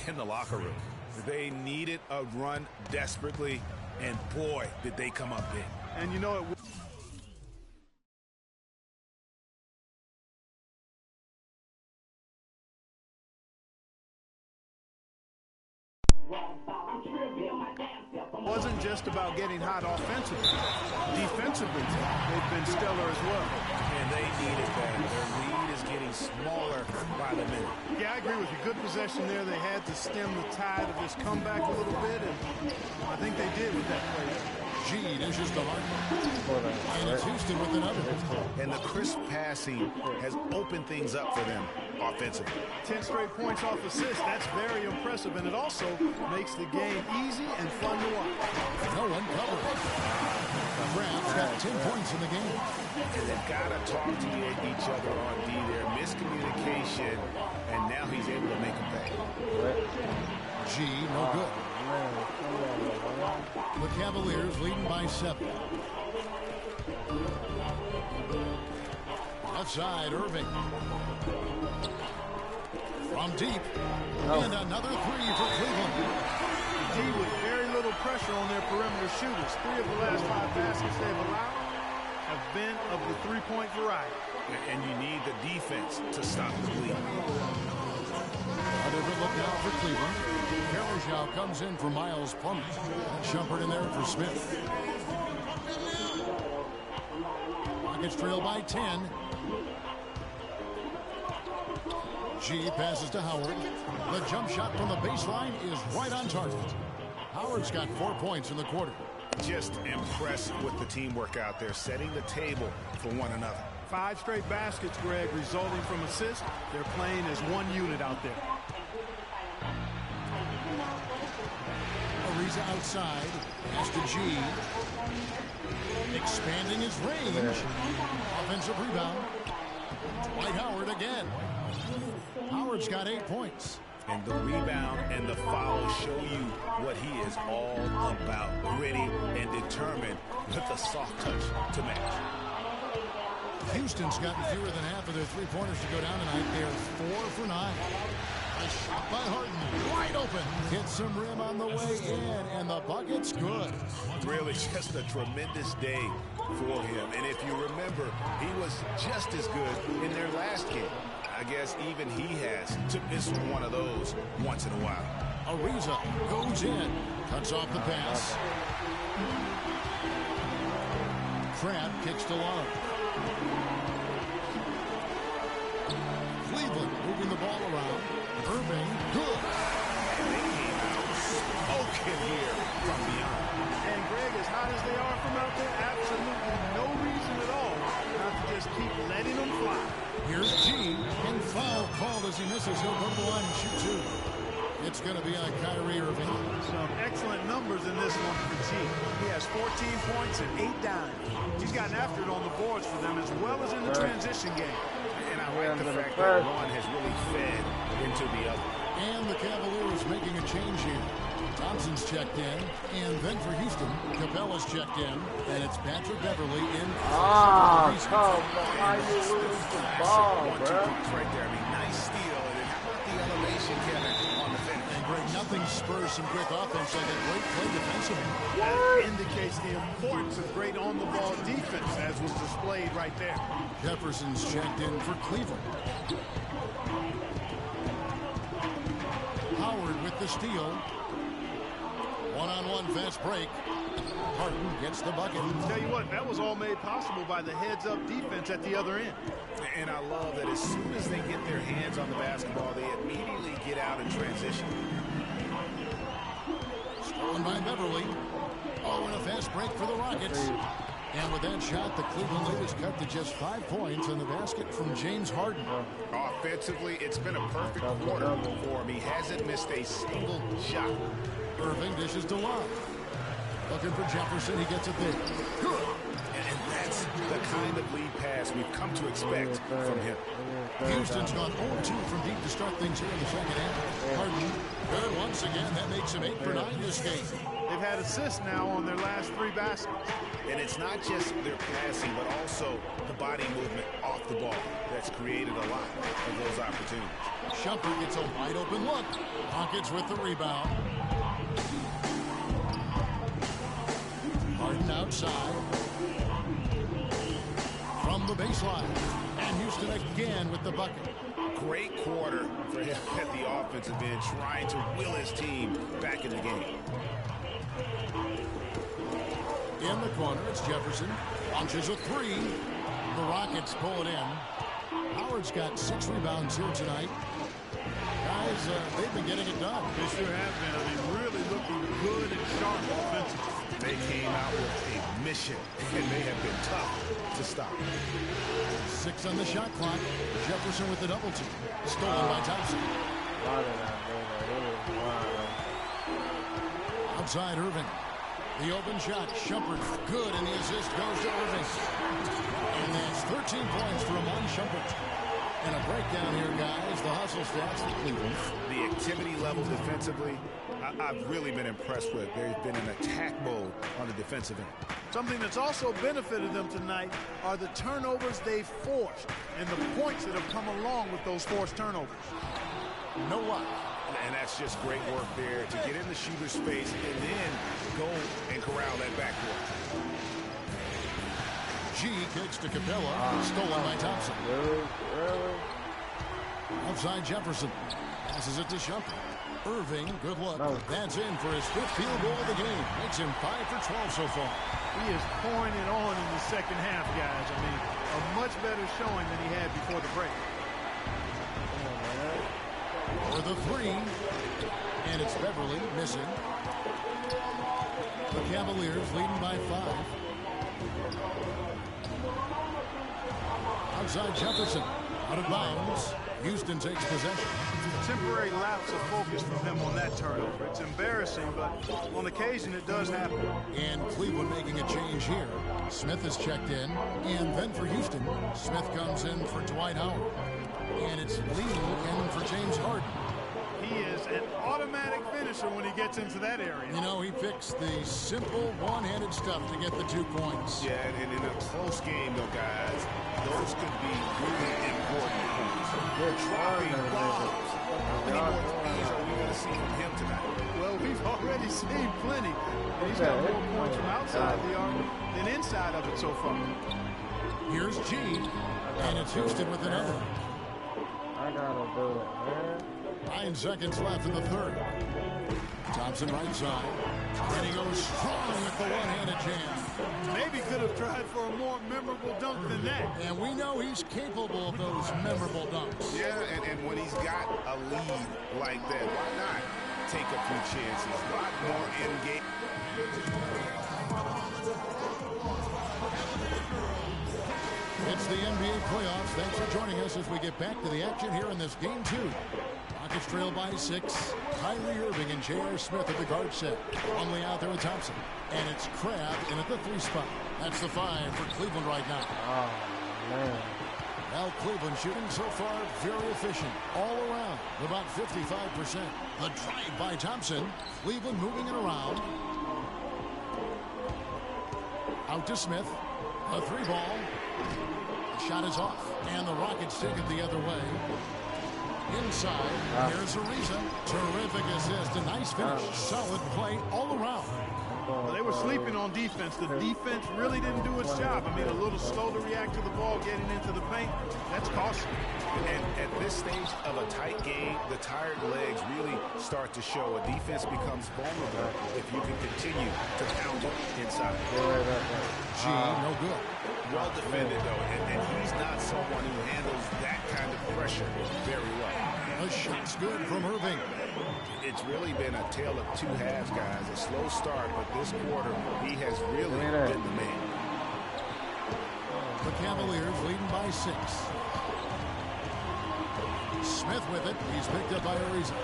in the locker room. They needed a run desperately, and boy, did they come up big. And you know it. Wasn't just about getting hot offensively. Defensively, they've been stellar as well. And they needed that. Their lead is getting smaller by the minute. Yeah, I agree with you. Good possession there. They had to stem the tide of this comeback a little bit, and I think they did with that play. G dishes to Harden. And it's Houston with another. And the crisp passing has opened things up for them offensively. 10 straight points off assists. That's very impressive, and it also makes the game easy and fun to watch. No one covers. Brown's got 10 points in the game. And they've got to talk to each other on D there. Miscommunication, and now he's able to make them pay. G, no good. The Cavaliers leading by 7. Left side, Irving. From deep. And another 3 for Cleveland. D with very little pressure on their perimeter shooters. 3 of the last 5 baskets they've allowed have been of the three-point variety. And you need the defense to stop the bleed. Another good look now for Cleveland. Carlisle comes in for Miles Plummer. Shumpert in there for Smith. Rockets trail by 10. G passes to Howard. The jump shot from the baseline is right on target. Howard's got 4 points in the quarter. Just impressed with the teamwork out there, setting the table for one another. 5 straight baskets, Greg, resulting from assists. They're playing as one unit out there. Ariza outside. Pass to G. Expanding his range. Offensive rebound. Dwight Howard again. Howard's got 8 points. And the rebound and the foul show you what he is all about. Gritty and determined with a soft touch to match. Houston's gotten fewer than half of their three-pointers to go down tonight. They're 4 for 9. A shot by Harden. Wide open. Hits some rim on the way in, and the bucket's good. Really just a tremendous day for him. And if you remember, he was just as good in their last game. I guess even he has to miss one of those once in a while. Ariza goes in. Cuts off the pass. Crab kicks to Love. Cleveland moving the ball around. Irving, good. And they came out smoking here from beyond. And Greg, as hot as they are from out there, absolutely no reason at all not to just keep letting them fly. Here's G, and foul called as he misses. He'll go to the line and shoot 2. It's going to be on Kyrie Irving. Some excellent numbers in this one for G. He has 14 points and 8 dimes. He's gotten after it on the boards for them as well as in the transition game. And I like the fact that one has really fed into the other. And the Cavaliers making a change here. Thompson's checked in, and then for Houston, Capella's checked in, and it's Patrick Beverly in. Ah, come on, why you lose the ball, bro? Right there, I mean, nice steal, and then how about the elevation, Kevin, on the finish? And Greg, nothing spurs some quick offense like a great play defensively. That indicates the importance of great on-the-ball defense, as was displayed right there. Jefferson's checked in for Cleveland. Howard with the steal. One-on-one fast break. Harden gets the bucket. Tell you what, that was all made possible by the heads-up defense at the other end. And I love that as soon as they get their hands on the basketball, they immediately get out and transition. Stolen by Beverly. Oh, and a fast break for the Rockets. And with that shot, the Cleveland lead is cut to just 5 points on the basket from James Harden. Offensively, it's been a perfect quarter for him. He hasn't missed a single shot. Irving dishes to Love. Looking for Jefferson. He gets it there. Good. And that's the kind of lead pass we've come to expect from him. Houston's gone 0-2 from deep to start things here in the second half. Harden, good once again. That makes him 8 for 9 this game. They've had assists now on their last 3 baskets. And it's not just their passing, but also the body movement off the ball that's created a lot of those opportunities. Shumpert gets a wide open look. Rockets with the rebound. Harden outside. From the baseline. And Houston again with the bucket. Great quarter for him at the offensive end, trying to will his team back in the game. In the corner, it's Jefferson. Launches a three. The Rockets pull it in. Howard's got 6 rebounds here tonight. Guys, they've been getting it done. They sure have been. I mean, really looking good and sharp offensively. They came out with a mission, and they have been tough to stop. 6 on the shot clock. Jefferson with the double team. Stolen by Thompson. Outside Irving. The open shot. Shumpert good, and the assist goes to Irving. And that's 13 points for Amon Shumpert. And a breakdown here, guys. The hustle stats for Cleveland. The activity level defensively, I've really been impressed with. There's been an attack mode on the defensive end. Something that's also benefited them tonight are the turnovers they've forced and the points that have come along with those forced turnovers. No luck. And that's just great work there to get in the shooter's space and then go and corral that backcourt. G kicks to Capella. Stolen by Thompson. Really? Outside Jefferson. Passes it to Shumpert. Irving, good look. That's in for his 5th field goal of the game. Makes him 5 for 12 so far. He is pouring it on in the second half, guys. I mean, a much better showing than he had before the break. For the 3. And it's Beverly missing. The Cavaliers leading by 5. Outside Jefferson. Out of bounds. Houston takes possession. Temporary lapse of focus from him on that turnover. It's embarrassing, but on occasion it does happen. And Cleveland making a change here. Smith is checked in. And then for Houston, Smith comes in for Dwight Howard. And it's Lee in for James Harden. He is an automatic finisher when he gets into that area. You know, he picks the simple one-handed stuff to get the 2 points. Yeah, and in a close game, though, guys, those could be really important points. Dropping bombs. How many more threes are we going to see from him tonight? Well, we've already seen plenty. He's got more points from outside the arc than inside of it so far. Here's G, and it's Houston with another. I gotta do it, man. 9 seconds left in the 3rd. Thompson right side. And he goes strong with the one-handed jam. Maybe could have tried for a more memorable dunk than that. And we know he's capable of those memorable dunks. Yeah, and when he's got a lead like that, why not take a few chances? A lot more in-game. It's the NBA playoffs. Thanks for joining us as we get back to the action here in this game 2. Rockets trail by 6. Kyrie Irving and J.R. Smith at the guard set. Only out there with Thompson. And it's Crabbe in at the 3 spot. That's the 5 for Cleveland right now. Oh, man. Well, Cleveland shooting so far very efficient. All around, about 55%. The drive by Thompson. Cleveland moving it around. Out to Smith. A 3 ball. Shot is off. And the Rockets take it the other way. Inside, here's Ariza. Terrific assist. A nice finish. Solid play all around. Well, they were sleeping on defense. The defense really didn't do its job. I mean, a little slow to react to the ball getting into the paint. That's costly. And at this stage of a tight game, the tired legs really start to show. A defense becomes vulnerable if you can continue to pound it inside. G, no good. Well defended, though, and he's not someone who handles that kind of pressure very well. The shot's good from Irving. It's really been a tale of 2 halves, guys. A slow start, but this quarter, he has really been the man. The Cavaliers leading by 6. Smith with it. He's picked up by Ariza.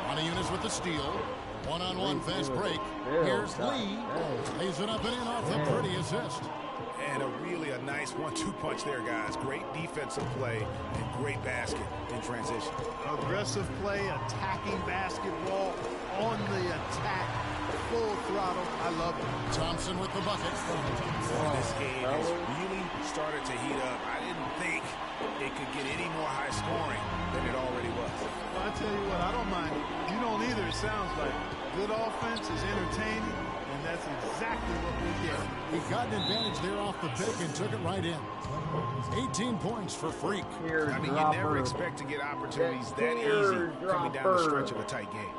Moniunas with the steal. One-on-one fast break. Here's Lee. Lays it up and in off the pretty assist. And a nice 1-2 punch there, guys. Great defensive play and great basket in transition. Aggressive play, attacking basketball on the attack, full throttle. I love it. Thompson with the bucket. This game has really started to heat up. I didn't think it could get any more high scoring than it already was. Well, I tell you what, I don't mind it. You don't either, it sounds like. Good offense is entertaining, and that's exactly what we get. He got an advantage there off the pick and took it right in. 18 points for Freak. I mean, you never expect to get opportunities that easy coming down the stretch of a tight game.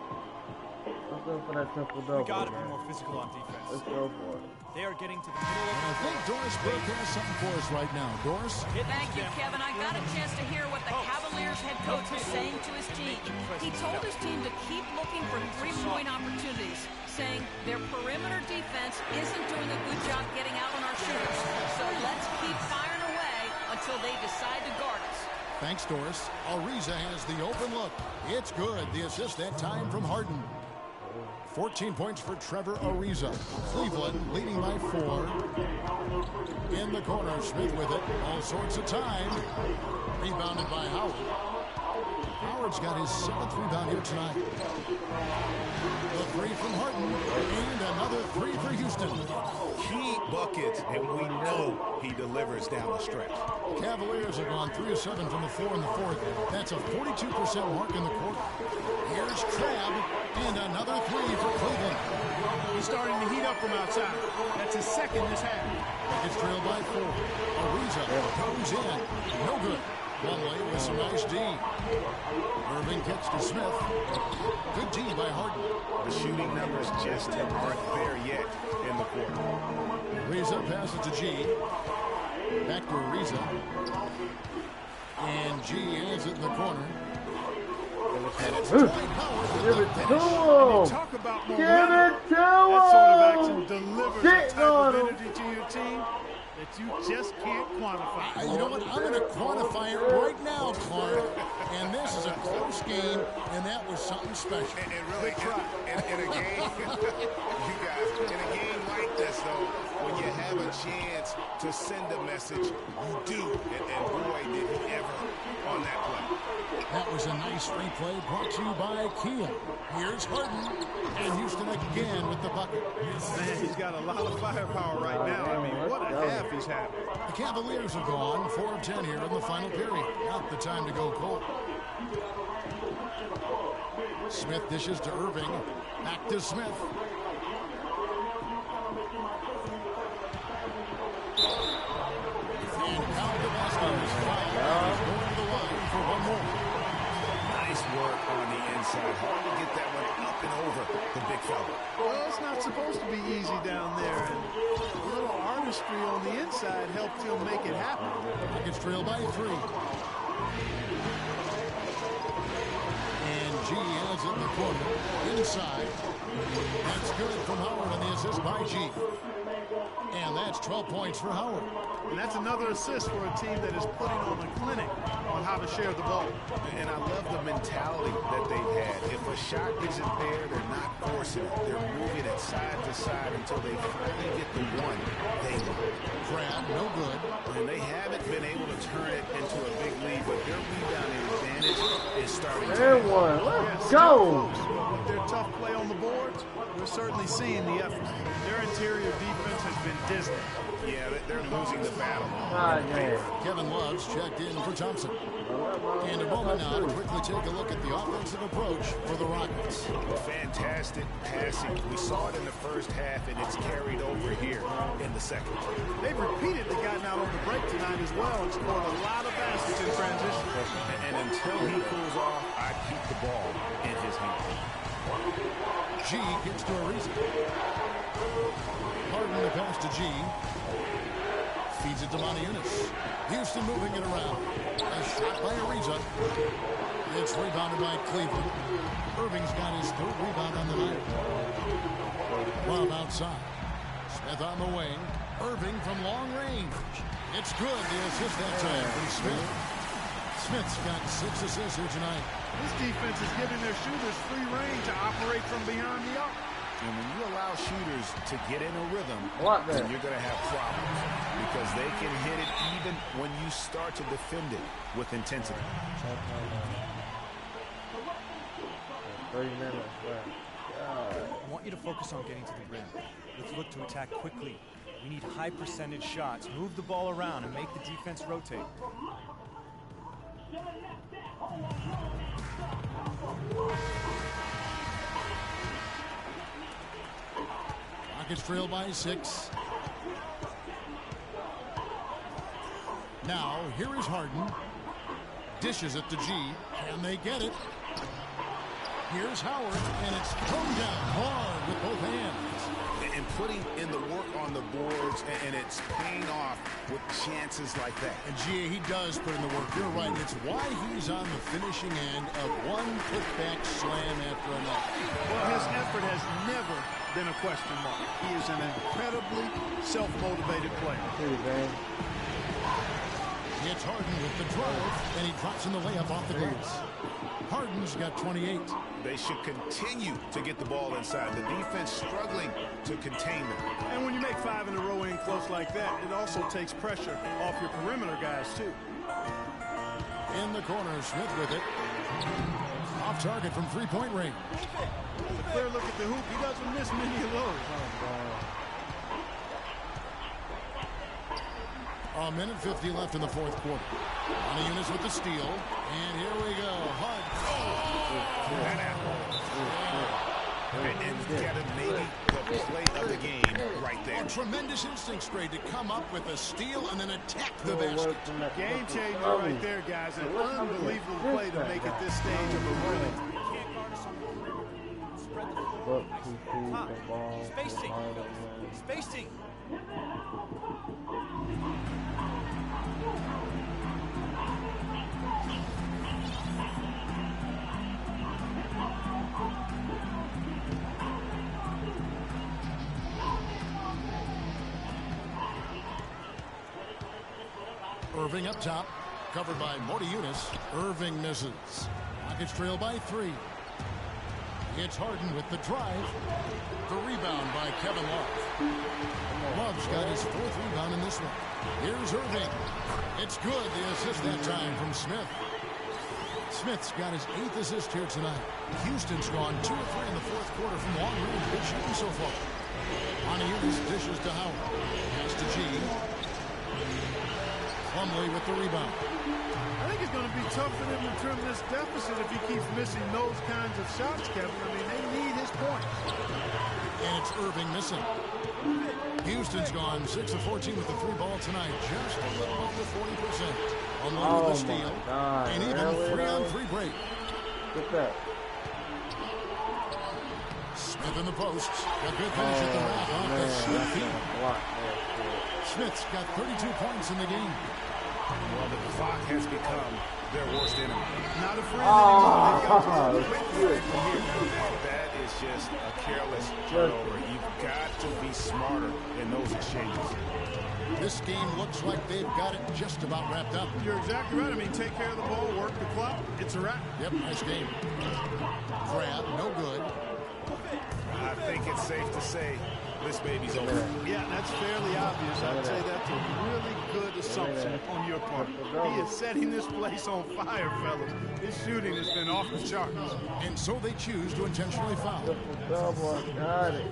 Let's go for that triple double. We gotta be more physical on defense. Let's go for it. They are getting to the middle And I think Doris Burke has something for us right now. Doris? Thank you, Kevin. I got a chance to hear what the Cavaliers head coach was saying to his team. He told his team to keep looking for three-point opportunities, saying their perimeter defense isn't doing a good job getting out on our shooters. So let's keep firing away until they decide to guard us. Thanks, Doris. Ariza has the open look. It's good. The assist that time from Harden. 14 points for Trevor Ariza. Cleveland leading by 4. In the corner, Smith with it. All sorts of time. Rebounded by Howard. Howard's got his 7th rebound here tonight. The 3 from Harden. And another 3 for Houston. Key buckets, and we know he delivers down the stretch. Cavaliers have gone 3 of 7 from the floor in the 4th. That's a 42% mark in the quarter. Here's Crab, and another 3 for Cleveland. He's starting to heat up from outside. That's his 2nd this half. It's trailed by 4. Ariza goes in. No good. Plumlee with some nice D. Irving kicks to Smith. Good D by Harden. The shooting numbers just aren't there yet in the quarter. Ariza passes to G. Back to Ariza. And G has it in the corner. And it's Dwight Howard with Give the it to finish. him. Talk about Give momentum. it to That sort of him. action delivers a Sitting type of on him. energy to your team that you just can't quantify. You know what? I'm going to quantify it right now, Clark. And this is a close game, and that was something special. And really, in a game, you guys, in a game like this, though, when you have a chance to send a message, you do. And boy, did he ever on that play. That was a nice replay brought to you by Kia. Here's Harden, and Houston again with the bucket. Man, he's got a lot of firepower right now. I mean, what a half he's having. The Cavaliers have gone 4 of 10 here in the final period. Not the time to go cold. Smith dishes to Irving. Back to Smith. And count the basket is fouled. He's going to the line for one more. Nice work on the inside. Hard to get that one up and over the big fella. Well, it's not supposed to be easy down there. And a little artistry on the inside helped him make it happen. Rockets trail by 3. And G has it in the corner. Inside. That's good from Howard on the assist by G. And that's 12 points for Howard. And that's another assist for a team that is putting on a clinic on how to share the ball. And I love the mentality that they've had. If a shot isn't there, they're not forcing it. They're moving it side to side until they finally get the one they want. Crab, no good. And they haven't been able to turn it into a big lead, but their rebounding advantage is starting to There one. Let's go. With their tough play on the boards, we're certainly seeing the effort. Their interior defense has been dismal. Yeah, they're losing the battle. God damn. Kevin Love's checked in for Thompson. And a moment now to quickly take a look at the offensive approach for the Rockets. Fantastic passing. We saw it in the first half, and it's carried over here in the second. They've repeatedly gotten out on the break tonight as well and scored a lot of baskets in transition. And until he cools off, I keep the ball in his hand. G gets to Ariza. Harden the pass to G. Feeds it to Moniunas. Houston moving it around. A shot by Ariza. It's rebounded by Cleveland. Irving's got his 3rd rebound on the night. Lob outside. Smith on the wing. Irving from long range. It's good. The assist that time from Smith. Smith's got 6 assists here tonight. This defense is giving their shooters free reign to operate from behind the arc. And when you allow shooters to get in a rhythm, then you're going to have problems because they can hit it even when you start to defend it with intensity. 30 minutes left. I want you to focus on getting to the rim. Let's look to attack quickly. We need high percentage shots. Move the ball around and make the defense rotate. Rockets trail by 6. Now, here is Harden. Dishes it to G, and they get it. Here's Howard, and it's thrown down hard with both hands. And putting in the work on the boards, and it's paying off with chances like that. And G, he does put in the work. You're right. It's why he's on the finishing end of one putback slam after another. Well, his effort has never been a question mark. He is an incredibly self-motivated player. It's Harden with the drive, and he drops in the layup off the glass. Harden's got 28. They should continue to get the ball inside. The defense struggling to contain them. And when you make 5 in a row in close like that, it also takes pressure off your perimeter guys, too. In the corner, Smith with it. Off target from three-point range. A clear look at the hoop. He doesn't miss many of those. A minute 50 left in the fourth quarter. Unis with the steal. And here we go. Hard. And got maybe the play of the game right there. A tremendous instinct grade to come up with a steal and then attack the basket. Game changer right there, guys. An unbelievable play to make at this stage of the run. Spread the floor. Spacing. Spacing. Irving up top, covered by Unis. Irving misses. Rockets trail by 3. It's Harden with the drive. The rebound by Kevin Love. Love's got his 4th rebound in this one. Here's Irving. It's good. The assist that time from Smith. Smith's got his 8th assist here tonight. Houston's gone 2 of 3 in the fourth quarter from long range. Good shooting so far. Unis dishes to Howard. Pass to G. Plumlee with the rebound. I think it's going to be tough for them to trim this deficit if he keeps missing those kinds of shots, Kevin. I mean, they need his points. And it's Irving missing. Houston's gone 6 of 14 with the 3 ball tonight. Just a little over 40%. Plumlee with the steal. And even 3-on-3 break. Get that. Smith in the posts. A good finish at the rack off the Smith feet. Smith's got 32 points in the game. Well, the clock has become their worst enemy. Not a friend anymore. That is just a careless turnover. You've got to be smarter in those exchanges. This game looks like they've got it just about wrapped up. You're exactly right. I mean, take care of the ball, work the clock. It's a wrap. Yep, nice game. Grab, no good. I think it's safe to say this baby's over. Yeah, that's fairly obvious. I'd say that's a really good assumption on your part. He is setting this place on fire, fellas. His shooting has been off the charts. And so they choose to intentionally foul. Got it.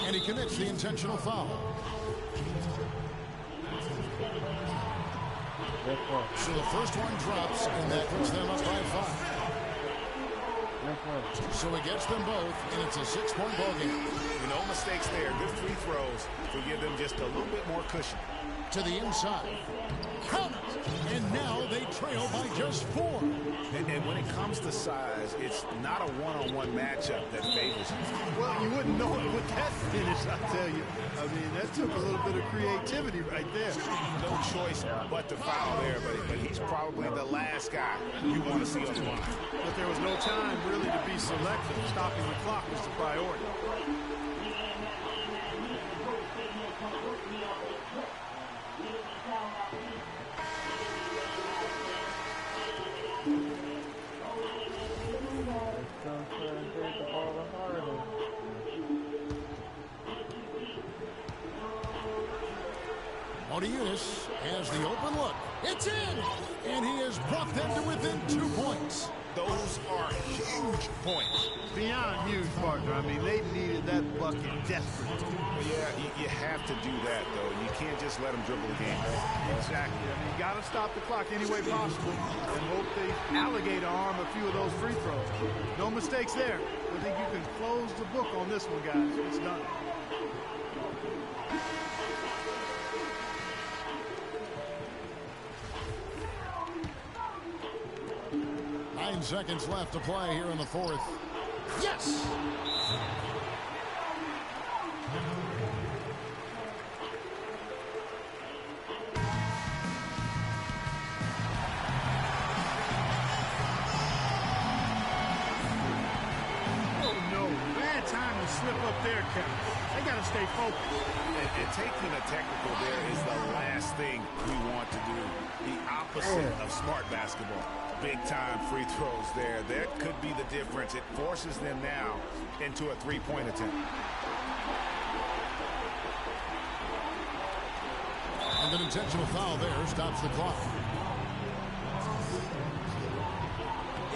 And he commits the intentional foul. So the first one drops, and that puts them up by 5. So he gets them both, and it's a 6-point ball game. No mistakes there. Good free throws to give them just a little bit more cushion. To the inside. Count it! And now they trail by just 4. And when it comes to size, it's not a one-on-one matchup that favors him. Well, you wouldn't know it with that finish, I tell you. I mean, that took a little bit of creativity right there. No choice but to foul there, but he's probably the last guy you want to see on the line. But there was no time really to be selective. Stopping the clock was the priority. Unis has the open look. It's in! And he has brought them to within 2 points. Those are huge points. Beyond huge, partner. I mean, they needed that bucket desperately. Well, yeah, you have to do that, though. You can't just let them dribble the game. Exactly. I mean, you got to stop the clock any way possible and hope they alligator arm a few of those free throws. No mistakes there. I think you can close the book on this one, guys. It's done. Seconds left to play here in the fourth. Yes! Oh, no. Bad time to slip up there, Kevin. They got to stay focused. And taking a technical there is the last thing we want to do. The opposite of smart basketball. Big-time free throws there. That could be the difference. It forces them now into a three-point attempt. And an intentional foul there stops the clock.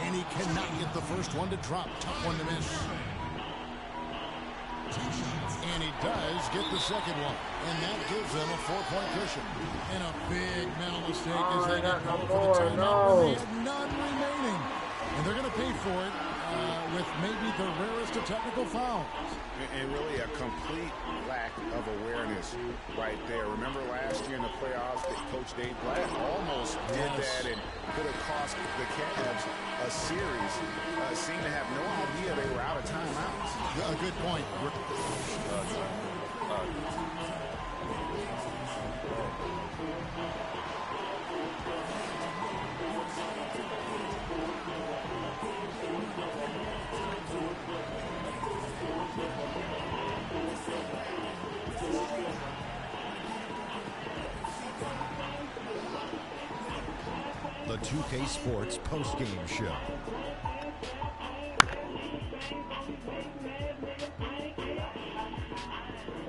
And he cannot get the first one to drop. Tough one to miss. And he does get the second one. And that gives them a 4-point cushion. And a big mental mistake as they get called for the timeout when they had none remaining. And they're going to pay for it with maybe the rarest of technical fouls. And really a complete lack of awareness right there. Remember last year in the playoffs that Coach Dave Blatt almost did that and could have cost the Cavs a series. Seemed to have no idea they were out of timeouts. A good point. The 2K Sports postgame show.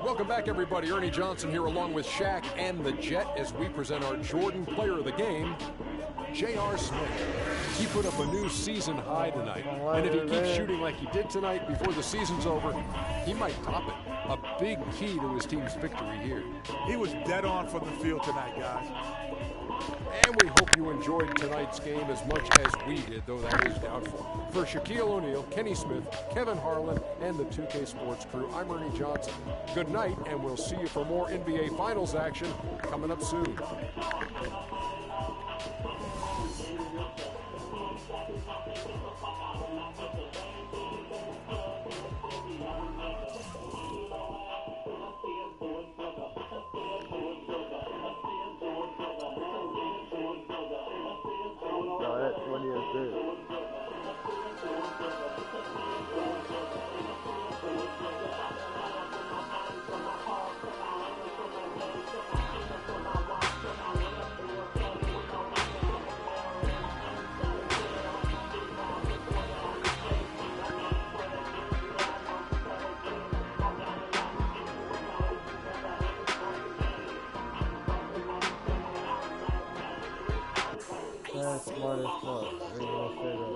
Welcome back, everybody. Ernie Johnson here along with Shaq and the Jet as we present our Jordan Player of the Game, J.R. Smith. He put up a new season high tonight, and if he keeps shooting like he did tonight before the season's over, he might top it. A big key to his team's victory here. He was dead on from the field tonight, guys. And we hope you enjoyed tonight's game as much as we did, though that is doubtful. For Shaquille O'Neal, Kenny Smith, Kevin Harlan, and the 2K Sports crew, I'm Ernie Johnson. Good night, and we'll see you for more NBA Finals action coming up soon. That's smart as fuck. We're gonna say that.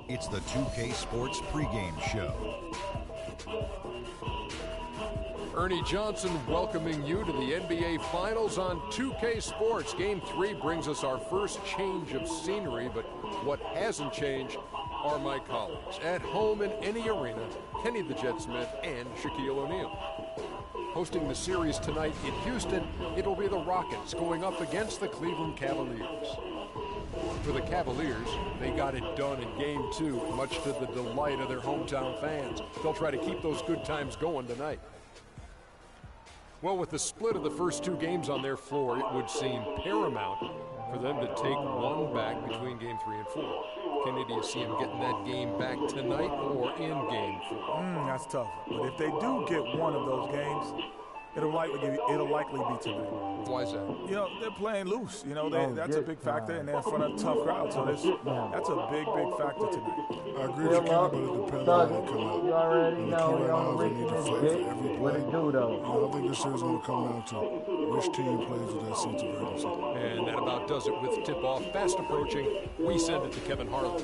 It's the 2K Sports pregame show. Ernie Johnson welcoming you to the NBA Finals on 2K Sports. Game 3 brings us our first change of scenery, but what hasn't changed are my colleagues. At home in any arena, Kenny the Jet Smith and Shaquille O'Neal. Hosting the series tonight in Houston, it'll be the Rockets going up against the Cleveland Cavaliers. For the Cavaliers, they got it done in Game 2, much to the delight of their hometown fans. They'll try to keep those good times going tonight. Well, with the split of the first 2 games on their floor, it would seem paramount for them to take one back between Game 3 and 4. Kenny, do you see them getting that game back tonight or in Game 4? That's tough. But if they do get one of those games, it'll likely be tonight. Why is that? You know, they're playing loose. You know, that's a big factor, and they're in front of a tough crowd. So that's a big factor tonight. I agree with Kenny, but it depends on how they come out. You already and know the key right now is they need to fight for every play. What it do, though? I don't think this series is going to come down to which team plays with that sense of urgency. And that about does it with tip-off. Fast approaching. We send it to Kevin Harlan.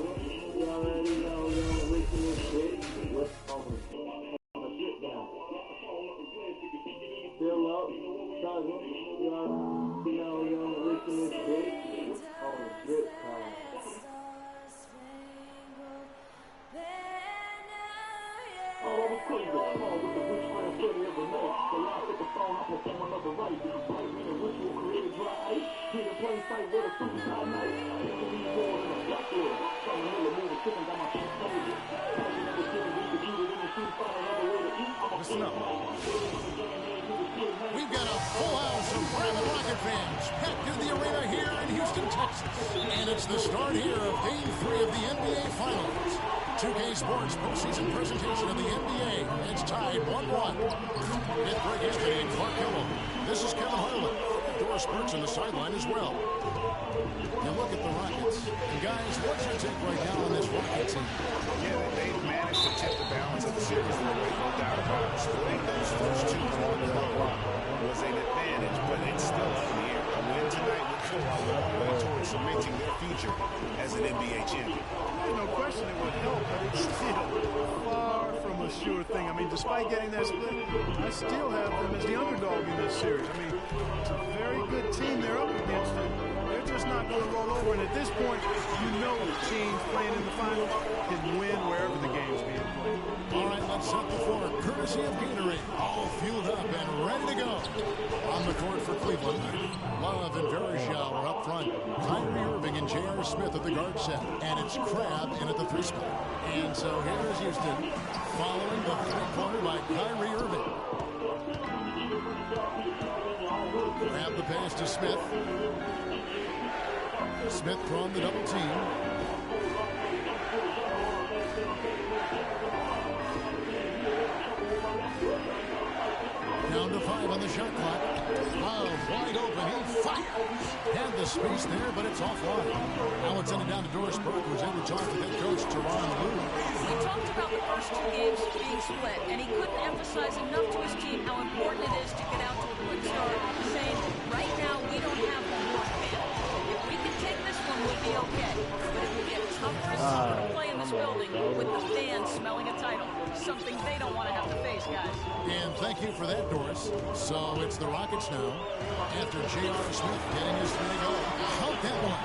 Listen up. We've got a full house of rabid Rocket fans packed in the arena here in Houston, Texas. And it's the start here of Game 3 of the NBA Finals. 2K Sports postseason presentation of the NBA. It's tied 1-1. Fifth break yesterday in Clark Hill. This is Kevin Harlan. Doris Burks on the sideline as well. Now look at the Rockets. And guys, what's your take right now on this Rocket team? Yeah, they've managed to tip the balance of the series their way, no doubt about it. Splitting those first 2 was an advantage, but it's still up in the air. A win tonight would go a long way towards cementing their future as an NBA champion. No question it would help, but it's still far from a sure thing. I mean, despite getting that split, I still have them as the underdog in this series. I mean, it's a very good team they're up against, and they're just not going to roll over. And at this point, you know the teams playing in the finals can win wherever the game's being played. All right, let's set the floor. Courtesy of Gatorade, all fueled up and ready to go. On the court for Cleveland, Love and Verjao are up front. Kyrie Irving and J.R. Smith at the guard set. And it's Crab in at the 3 spot. And so here's Houston, following the 3-pointer by Kyrie Irving. Grab the pass to Smith. Smith throwing the double team. Down to 5 on the shot clock. Love wide open. He fires. Had the space there, but it's offline. Now it's sending down to Doris Burke, who's in to talk to head coach Teron Lue. He talked about the first 2 games being split, and he couldn't emphasize enough to his team how important it is to get out to a quick start, saying, right now we don't have one more advantage. If we can take this one, we'll be okay. But it will get tougher and tougher to play in this building with the fans smelling a title. Something they don't want to have to face, guys. And thank you for that, Doris. So it's the Rockets now. After J.R. Smith getting his 3 to go. Count that one.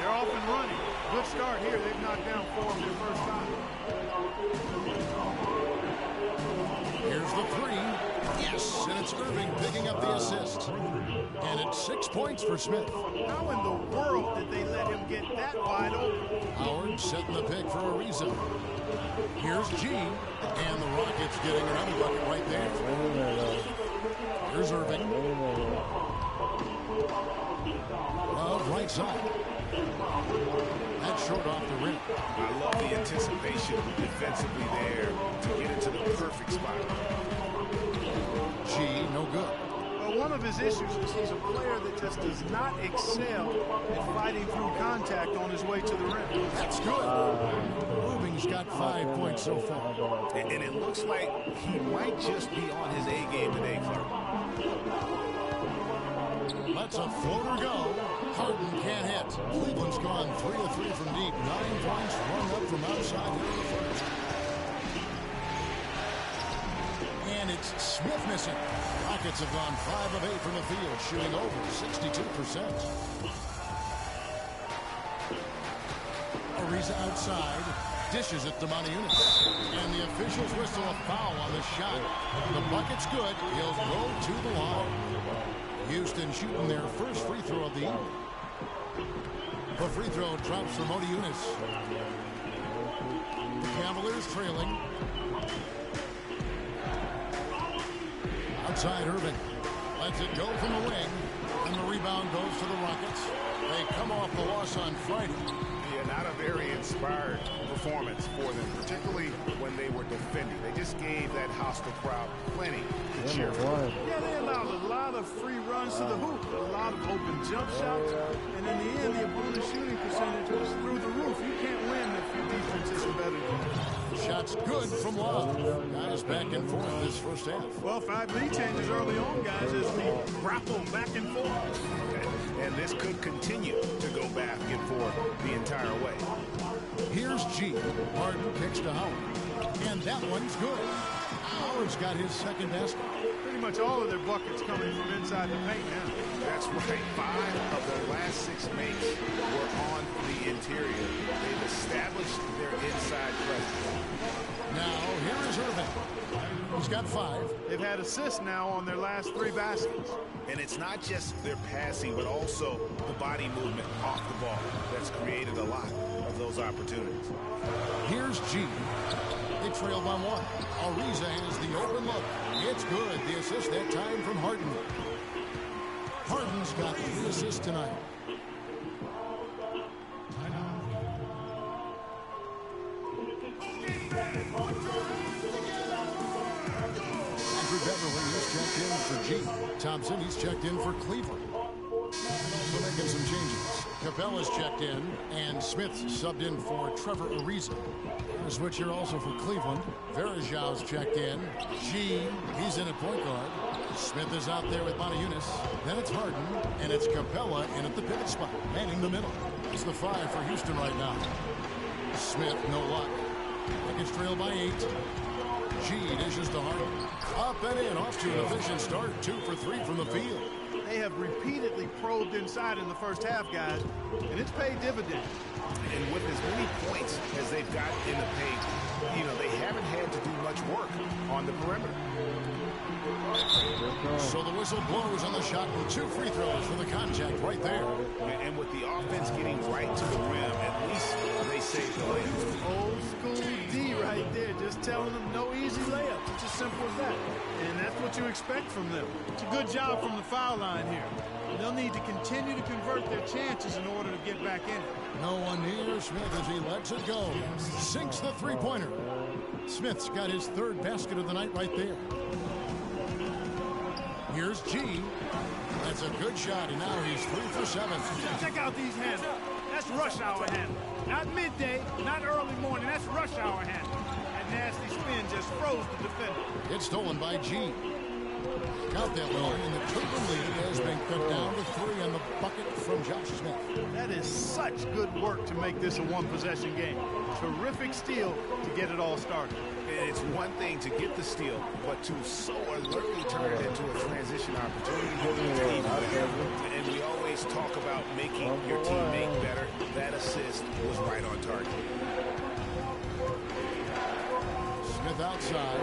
They're off and running. Good start here. They've knocked down 4 of their first time. Here's the 3. Yes, and it's Irving picking up the assist. And it's 6 points for Smith. How in the world did they let him get that wide open? Howard setting the pick for a reason. Here's G, and the Rockets getting another bucket right there. Here's Irving. Love right side. That's short off the rim. I love the anticipation defensively there to get into the perfect spot. G, no good. Well, one of his issues is he's a player that just does not excel at fighting through contact on his way to the rim. That's good. Irving's got 5 points so far. And it looks like he might just be on his A game today, Clark. Let's a floater go. Harden can't hit. Cleveland's gone 3 of 3 from deep. 9 points run up from outside here in the first. And it's Smith missing. Rockets have gone 5 of 8 from the field, shooting over 62%. Ariza outside. Dishes it to Montiunas. And the officials whistle a foul on the shot. The bucket's good. He'll go to the line. Houston shooting their first free throw of the evening. The free throw drops for Montiunas. The Cavaliers trailing. Outside Irving. Lets it go from the wing. And the rebound goes to the Rockets. They come off the loss on Friday. Yeah, not a very inspired performance for them, particularly when they were defending. They just gave that hostile crowd plenty to cheer for. Yeah, they allowed a lot of free runs to the hoop, a lot of open jump shots, and in the end, the opponent's shooting percentage was through the roof. You can't win if your defense isn't better than you. Shots good from Love. Guys back and forth this first half. Well, 5 lead changes early on, guys, as we grapple back and forth. And this could continue to go back and forth the entire way. Here's G. Harden kicks to Howard. And that one's good. Howard's got his second basket. Pretty much all of their buckets coming from inside the paint now. That's right. 5 of their last 6 makes were on the interior. They've established their inside presence. Now, here is Irving. He's got 5. They've had assists now on their last 3 baskets. And it's not just their passing, but also the body movement off the ball that's created a lot of those opportunities. Here's G. They trail by 1. Ariza has the open look. It's good. The assist that time from Harden. Harden's got 3 assists tonight. Andrew Beverly is checked in for G. Thompson, he's checked in for Cleveland. So making some changes. Capella's checked in, and Smith's subbed in for Trevor Ariza. A switch here also for Cleveland. Verajau's checked in. G, he's in at point guard. Smith is out there with Montiunas. Then it's Harden, and it's Capella in at the pivot spot, manning the middle. It's the 5 for Houston right now. Smith, no luck. It's trailed by 8. G dishes to Harden. Up and in, off to an efficient start. 2 for 3 from the field. They have repeatedly probed inside in the first half, guys, and it's paid dividends. And with as many points as they've got in the paint, they haven't had to do much work on the perimeter. So the whistle blows on the shot with 2 free throws for the contact right there. And with the offense getting right to the rim, at least they saved the layup. Old school D right there, just telling them no easy layups. It's as simple as that. And that's what you expect from them. It's a good job from the foul line here. They'll need to continue to convert their chances in order to get back in it. No one near Smith as he lets it go. Sinks the three-pointer. Smith's got his 3rd basket of the night right there. Here's G. That's a good shot, and now he's 3 for 7. Check out these handles. That's rush hour handle. Not midday, not early morning. That's rush hour handle. That nasty spin just froze the defender. It's stolen by G. Count that one, and the total lead has been cut down to 3 on the bucket from Josh Smith. That is such good work to make this a 1-possession game. Terrific steal to get it all started. And it's one thing to get the steal, but to so alertly turn it into a transition opportunity. And we always talk about making your teammate better. That assist was right on target. Smith outside.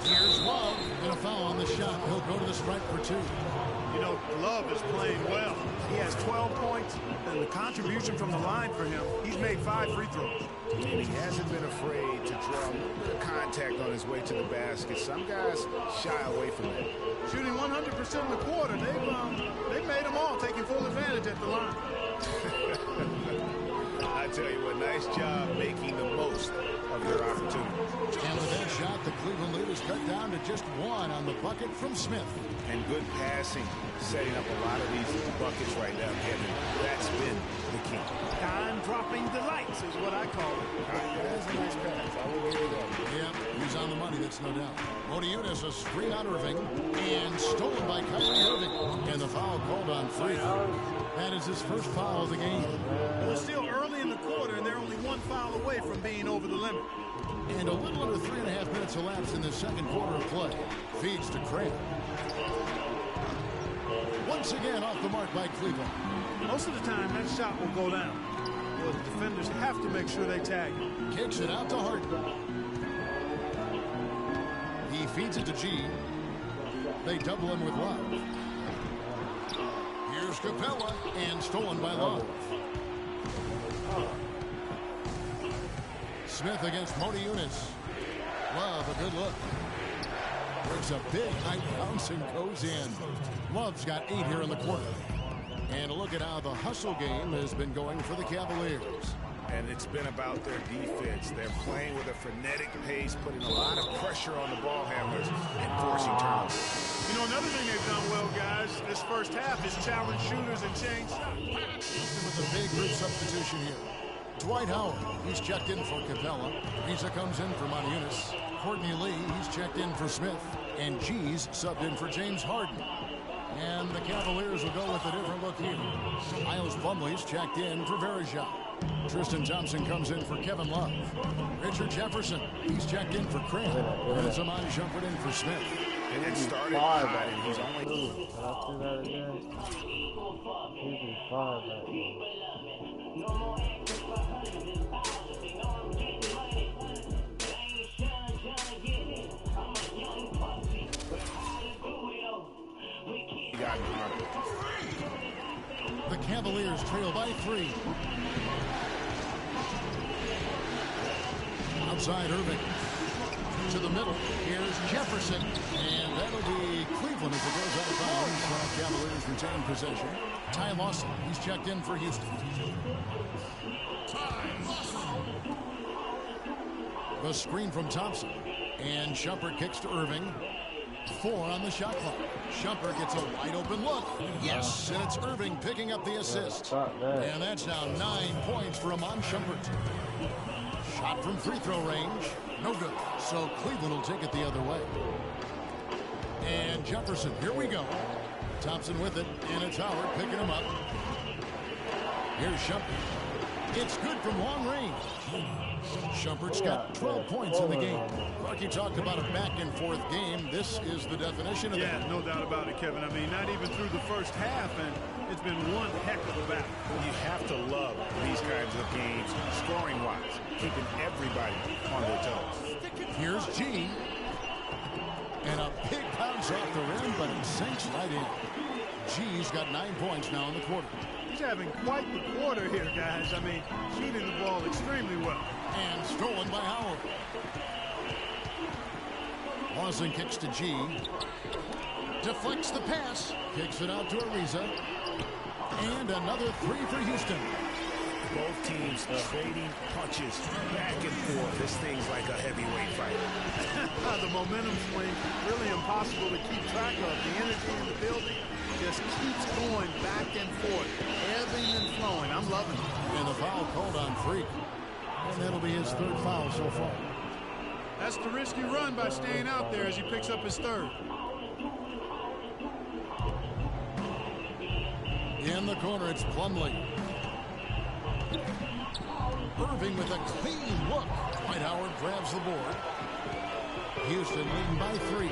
Here's Love, and a foul on the shot. He'll go to the stripe for 2. Love is playing well. He has 12 points, and the contribution from the line for him, he's made 5 free throws. And he hasn't been afraid to draw a little bit of contact on his way to the basket. Some guys shy away from that. Shooting 100% in the quarter. They've made them all, taking full advantage at the line. I tell you what, nice job making the most of their opportunities. And with that shot, the Cleveland lead is cut down to just 1 on the bucket from Smith. And good passing, setting up a lot of these buckets right now, Kevin. That's been the key. Time dropping delights is what I call it. That's a nice pass. I will give you that. Yeah, he's on the money, that's no doubt. Modiunas, a screen on Irving, and stolen by Kyrie Irving. And the foul called on Freak. That is his first foul of the game. Well, it's still early in the quarter, and they're only one foul away from being over the limit. And a little under 3.5 minutes elapsed in the second quarter of play. Feeds to Cramp. Once again off the mark by Cleveland. Most of the time, that shot will go down. Well, the defenders have to make sure they tag him. Kicks it out to Harden. He feeds it to G. They double him with Love. Here's Capella, and stolen by Love. Smith against Modiunas. Love, a good look. Works a big height bounce and goes in. Love's got 8 here in the quarter. And a look at how the hustle game has been going for the Cavaliers. And it's been about their defense. They're playing with a frenetic pace, putting a lot of pressure on the ball handlers and forcing turnovers. You know, another thing they've done well, guys, this first half is challenge shooters and change. With a big group substitution here. Dwight Howard, he's checked in for Capella. Risa comes in for Modiunas. Courtney Lee, he's checked in for Smith. And G's subbed in for James Harden. And the Cavaliers will go with a different look here. Miles Plumlee's checked in for Verejao. Tristan Thompson comes in for Kevin Love. Richard Jefferson, he's checked in for Cram. And Zaman Shumpert in for Smith. And it started hot, and he's only... Can I see that again? He's in 5 right now. The Cavaliers trail by 3. Outside Irving. To the middle. Here's Jefferson. And that'll be Cleveland as it goes out of bounds. Cavaliers retain possession. Ty Lawson. He's checked in for Houston. The screen from Thompson. And Shumpert kicks to Irving. 4 on the shot clock. Shumpert gets a wide open look. Yes, and it's Irving picking up the assist. And that's now 9 points for Iman Shumpert. Shot from free throw range. No good. So Cleveland will take it the other way. And Jefferson, here we go. Thompson with it, and it's Howard picking him up. Here's Shumpert. It's good from long range. Shumpert's got 12 points in the game. Clarky talked about a back-and-forth game. This is the definition of that. Yeah, no doubt about it, Kevin. I mean, not even through the first half, and it's been one heck of a battle. You have to love these kinds of games, scoring-wise, keeping everybody on their toes. Here's G. And a big bounce off the rim, but it sinks right in. G's got 9 points now in the quarter. He's having quite the quarter here, guys. I mean, shooting the ball extremely well. And stolen by Howard. Lawson kicks to G. Deflects the pass. Kicks it out to Ariza. And another 3 for Houston. Both teams trading punches back and forth. This thing's like a heavyweight fight. The momentum swing, really impossible to keep track of. The energy in the building just keeps going back and forth, ebbing and flowing. I'm loving it. And the foul called on Freak. And that'll be his 3rd foul so far. That's the risky run by staying out there as he picks up his 3rd. In the corner, it's Plumlee. Irving with a clean look. Dwight Howard grabs the board. Houston leading by 3.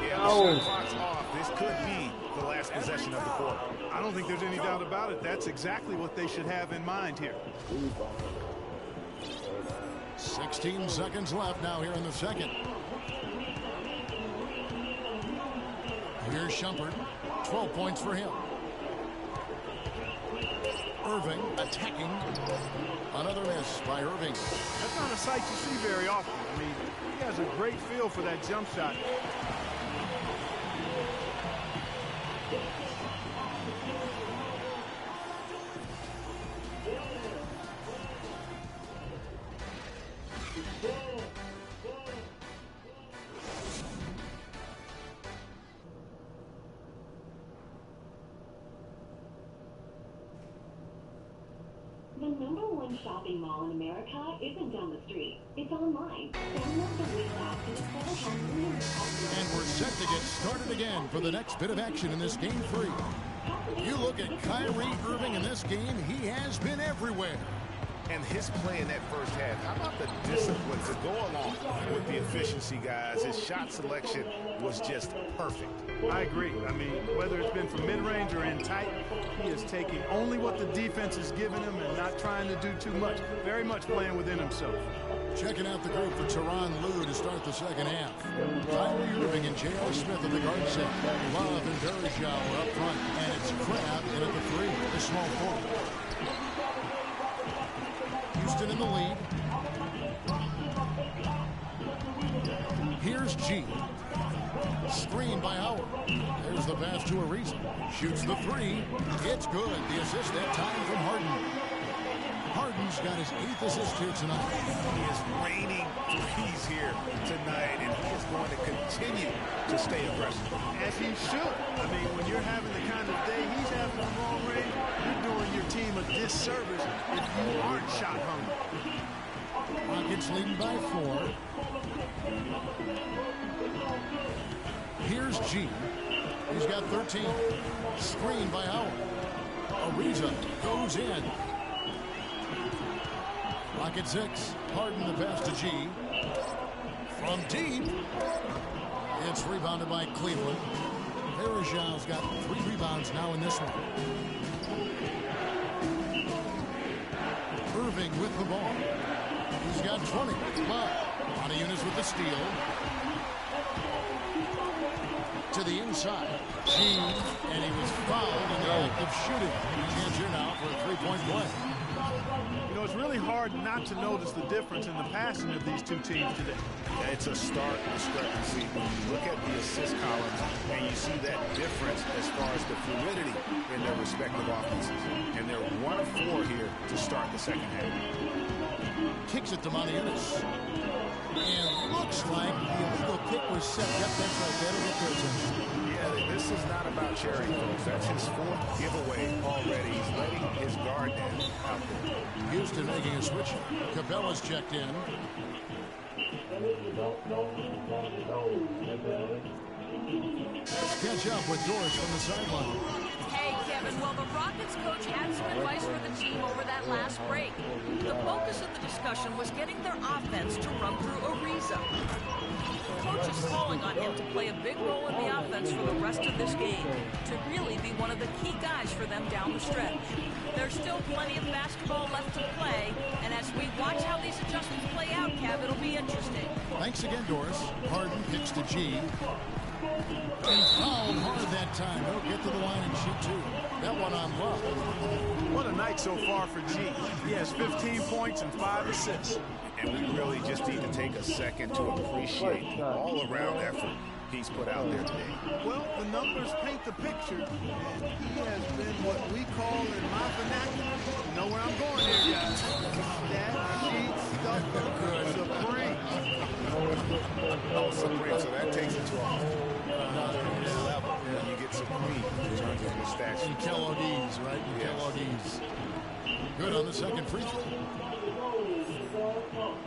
Yeah, the shot clock's off. This could be the last possession of the quarter. I don't think there's any doubt about it. That's exactly what they should have in mind here. 16 seconds left now here in the second. Here's Shumpert. 12 points for him. Irving attacking. Another miss by Irving. That's not a sight you see very often. I mean, he has a great feel for that jump shot. Remember when one shopping mall in America isn't down the street. It's online. Download the Wii app and discover how millions of customers... And we're set to get started again for the next bit of action in this Game 3. You look at Kyrie Irving in this game, he has been everywhere. And his play in that first half, how about the discipline to go along with the efficiency, guys? His shot selection was just perfect. I agree. I mean, whether it's been from mid-range or in tight, he is taking only what the defense is giving him and not trying to do too much. Very much playing within himself. Checking out the group for Tyronn Lue to start the second half. Kyrie Irving and J.R. Smith at the guard set. Love and Verjao are up front, and it's Crab in at the 3, the small forward. Houston in the lead. Here's G. Screen by Howard. There's the pass to Ariza. Shoots the 3. It's good. The assist that time from Harden. Harden's got his 8th assist here tonight. He is raining threes here tonight, and he is going to continue to stay aggressive. As he should. I mean, when you're having the kind of day he's having from long range, you're doing your team a disservice if you aren't shot hungry. Rockets leading by 4. Here's G. He's got 13. Screen by Howard. Ariza goes in. Rocket 6. Harden the pass to G. From deep. It's rebounded by Cleveland. Verjao's got 3 rebounds now in this one. Irving with the ball. He's got 20. But Montejunas with the steal. To the inside. G. And he was fouled in the act of shooting. Chance here now for a 3-point play. You know, it's really hard not to notice the difference in the passing of these two teams today. Yeah, it's a stark discrepancy when you look at the assist columns and you see that difference as far as the fluidity in their respective offenses. And they're 1 of 4 here to start the second half. Kicks it to Montejunas. And looks like the illegal kick was set. Yep, that's right. That'll get their attention. Yeah, this is not about charity, folks. That's his 4th giveaway already. He's letting his guard down out there. Houston making a switch. Cabela's checked in. Let's catch up with Doris from the sideline. Hey, Kevin, well, the Rockets coach had some advice for the team over that last break. The focus of the discussion was getting their offense to run through Ariza. The coach is calling on him to play a big role in the offense for the rest of this game, to really be one of the key guys for them down the stretch. There's still plenty of basketball left to play, and as we watch how these adjustments play out, Kev, it'll be interesting. Thanks again, Doris. Harden kicks to G. He fouled hard that time. He'll get to the line and shoot 2. That one on Love. What a night so far for G. He has 15 points and 5 assists. And we really just need to take a second to appreciate the all-around effort he's put out there today. Well, the numbers paint the picture, and he has been what we call in my vernacular. You know where I'm going here, guys. Stat sheet stuffer supreme. Oh, supreme. So that takes it to a whole another level. When you get supreme in terms of the stats. And Kellogg's, right? And Kellogg's. Good on the second free throw.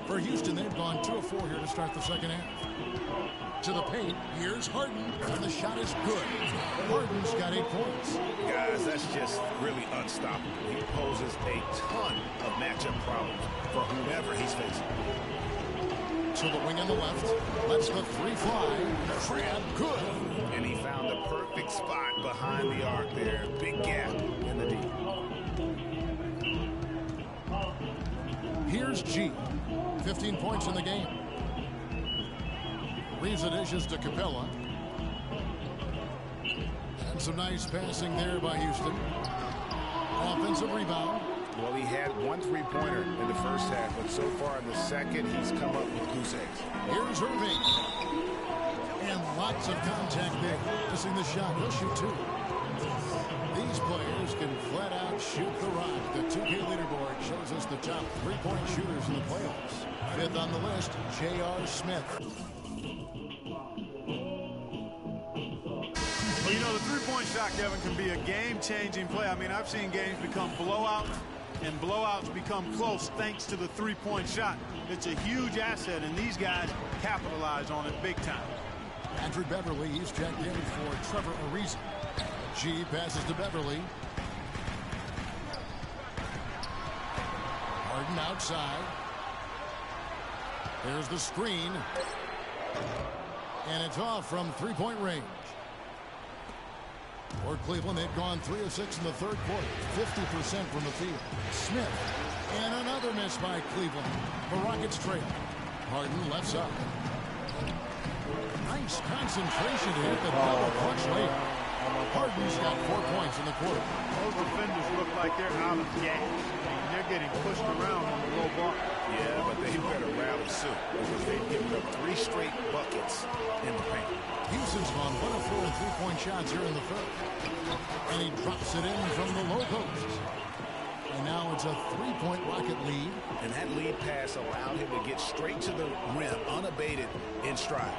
For Houston, they've gone 2 of 4 here to start the second half. To the paint, here's Harden, and the shot is good. Harden's got 8 points. Guys, that's just really unstoppable. He poses a ton of matchup problems for whomever he's facing. To the wing on the left, lets the 3 fly. Crab, good. And he found the perfect spot behind the arc there. Big gap in the deep. Here's G. 15 points in the game. Ariza dishes to Capella. And some nice passing there by Houston. Offensive rebound. Well, he had 1 3-pointer in the first half, but so far in the second, he's come up with goose eggs. Here's Irving. And lots of contact there. Missing the shot. He'll shoot 2. These players can flat out shoot the rock. The 2K leaderboard shows us the top 3-point shooters in the playoffs. 5th on the list, J.R. Smith. Well, you know, the 3-point shot, Kevin, can be a game-changing play. I mean, I've seen games become blowouts and blowouts become close thanks to the three-point shot. It's a huge asset, and these guys capitalize on it big time. Andrew Beverly, he's checked in for Trevor Ariza. G passes to Beverly. Harden outside. There's the screen. And it's off from three-point range. For Cleveland, they've gone 3 of 6 in the third quarter. 50% from the field. Smith. And another miss by Cleveland. The Rockets trail. Harden left side. Nice concentration to hit the double clutch late. Harden's got 4 points in the quarter. Those defenders look like they're out of gas. They're getting pushed around on the low bar. Yeah, but they better rally soon because they've given up 3 straight buckets in the paint. Houston's gone 1 of 4 in three-point shots here in the third. And he drops it in from the low post. And now it's a 3-point Rocket lead. And that lead pass allowed him to get straight to the rim, unabated in stride.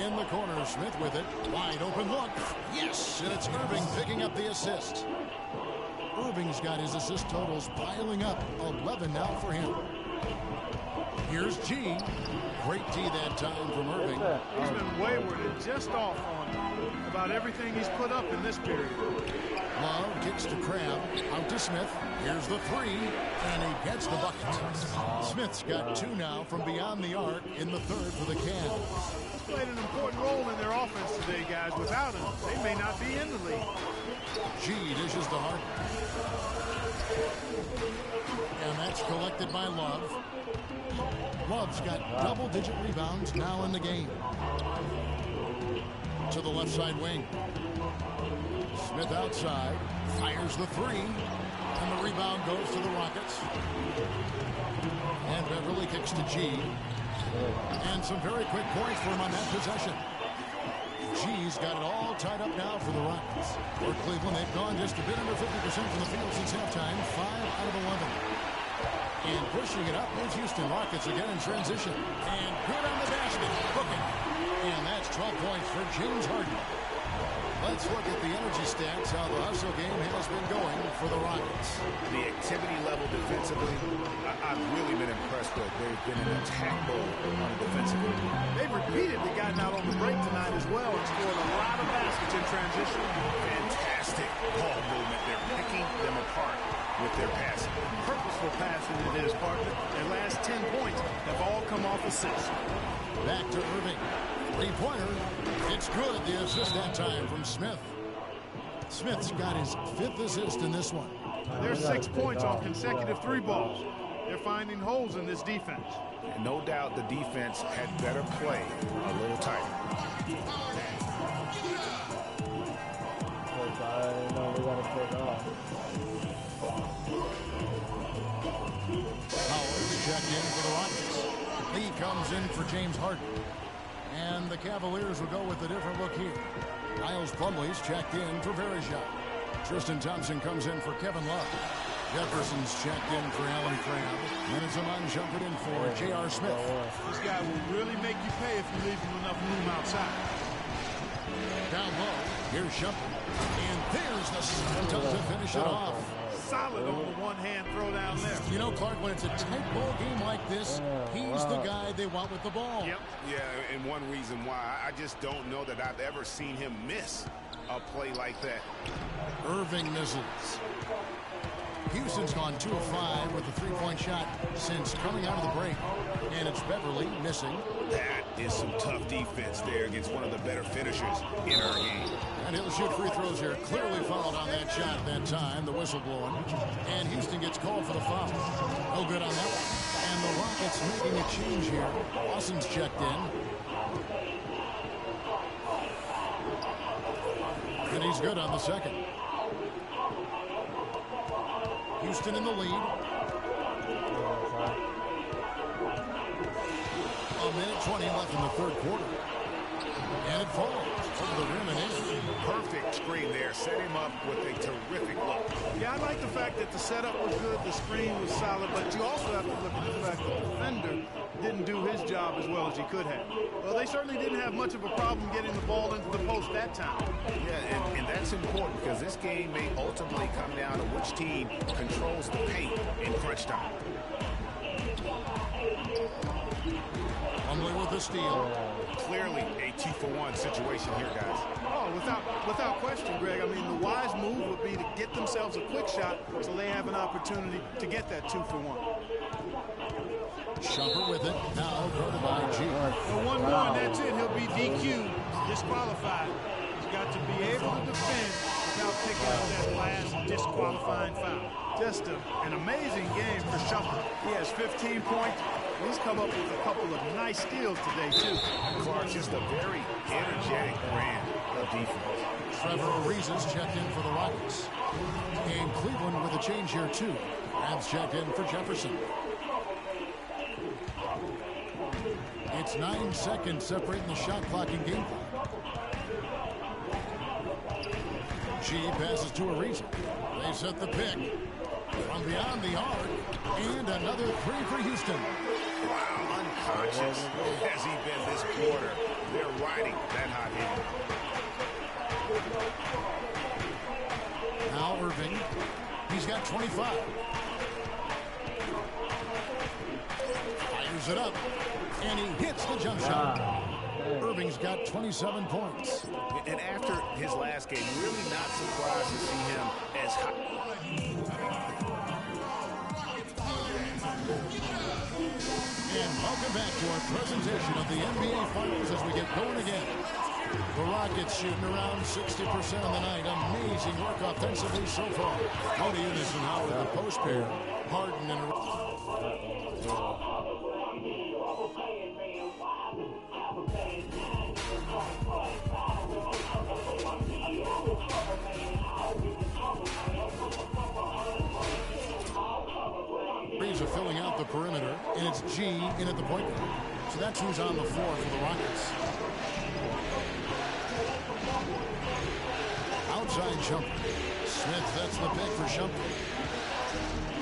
In the corner, Smith with it. Wide open look. Yes, and it's Irving picking up the assist. Irving's got his assist totals piling up. 11 now for him. Here's G. Great D that time from Irving. He's been wayward and just off on about everything he's put up in this period. Love kicks to Crab. Out to Smith. Here's the three. And he gets the bucket. Smith's got 2 now from beyond the arc in the third for the Cavs. He's played an important role in their offense today, guys. Without him, they may not be in the league. G dishes to Harden. And that's collected by Love. Love's got double-digit rebounds now in the game. To the left side wing. Smith outside. Fires the three. And the rebound goes to the Rockets. And Beverly kicks to G. And some very quick points for him on that possession. G's got it all tied up now for the Rockets. For Cleveland, they've gone just a bit under 50% from the field since halftime. 5 out of 11. And pushing it up is Houston Rockets again in transition. And good on the basket. Booking. And that's 12 points for James Harden. Let's look at the energy stats, how the hustle game has been going for the Rockets. The activity level defensively, I've really been impressed with. They've been an attack mode on the defensive end. They've repeatedly gotten out on the break tonight as well and scored a lot of baskets in transition. Fantastic ball movement. They're picking them apart with their passing. Purposeful passing it is, partner. Their last 10 points have all come off assists. Back to Irving. Three-pointer. It's good. The assist that time from Smith. Smith's got his 5th assist in this one. There's 6 points on consecutive 3 balls. They're finding holes in this defense. And no doubt the defense had better play a little tighter. Howard's checked in for the Rockets. Lee comes in for James Harden. And the Cavaliers will go with a different look here. Miles Plumlee's checked in for Verejao. Tristan Thompson comes in for Kevin Love. Jefferson's checked in for Alan Crabb. Menazemon jumping in for J.R. Smith. This guy will really make you pay if you leave him enough room outside. Down low, here's Shumpert. And there's the Santos to finish it off. Solid on the one-hand throw down there. You know, Clark, when it's a tight ball game like this, he's the guy they want with the ball. Yep. Yeah, and one reason why, I just don't know that I've ever seen him miss a play like that. Irving misses. Houston's gone 2 of 5 with a three-point shot since coming out of the break. And it's Beverly missing. That is some tough defense there against one of the better finishers in our game. And he'll shoot free throws here. Clearly fouled on that shot that time, the whistle blowing. And Houston gets called for the foul. No good on that one. And the Rockets making a change here. Lawson's checked in. And he's good on the second. Houston in the lead. A minute 20 left in the third quarter. And it falls. Over the rim and in. Perfect screen there. Set him up with a terrific look. Yeah, I like the fact that the setup was good, the screen was solid, but you also have to look at the fact that the defender didn't do his job as well as he could have. Well, they certainly didn't have much of a problem getting the ball into the post that time. Yeah, and that's important because this game may ultimately come down to which team controls the paint in crunch time. Plumlee with the steal. Clearly a 2-for-1 situation here, guys. Oh, without question, Greg. I mean, the wise move would be to get themselves a quick shot so they have an opportunity to get that 2-for-1. Shumpert with it. Now guarded by G. Well, one more, and that's it. He'll be DQ'd, disqualified. He's got to be able to defend without picking up that last disqualifying foul. Just an amazing game for Shumpert. He has 15 points. He's come up with a couple of nice steals today, too. Clark, just a very energetic brand of defense. Trevor Ariza's checked in for the Rockets. And Cleveland with a change here, too. Rams checked in for Jefferson. It's 9 seconds separating the shot clock and game clock. G passes to Ariza. They set the pick. From beyond the arc. And another three for Houston. Wow, unconscious has he been this quarter. They're riding that hot hand. Now Irving. He's got 25. Fires it up. And he hits the jump shot. Irving's got 27 points. And after his last game, really not surprised to see him as hot. And welcome back to our presentation of the NBA Finals as we get going again. The Rockets shooting around 60% on the night. Amazing work offensively so far. Cody Unison out with the post pair. Harden and Ariza filling out the perimeter, and it's G in at the point guard. So that's who's on the floor for the Rockets. Outside Shumpert. Smith, that's the pick for Shumpert.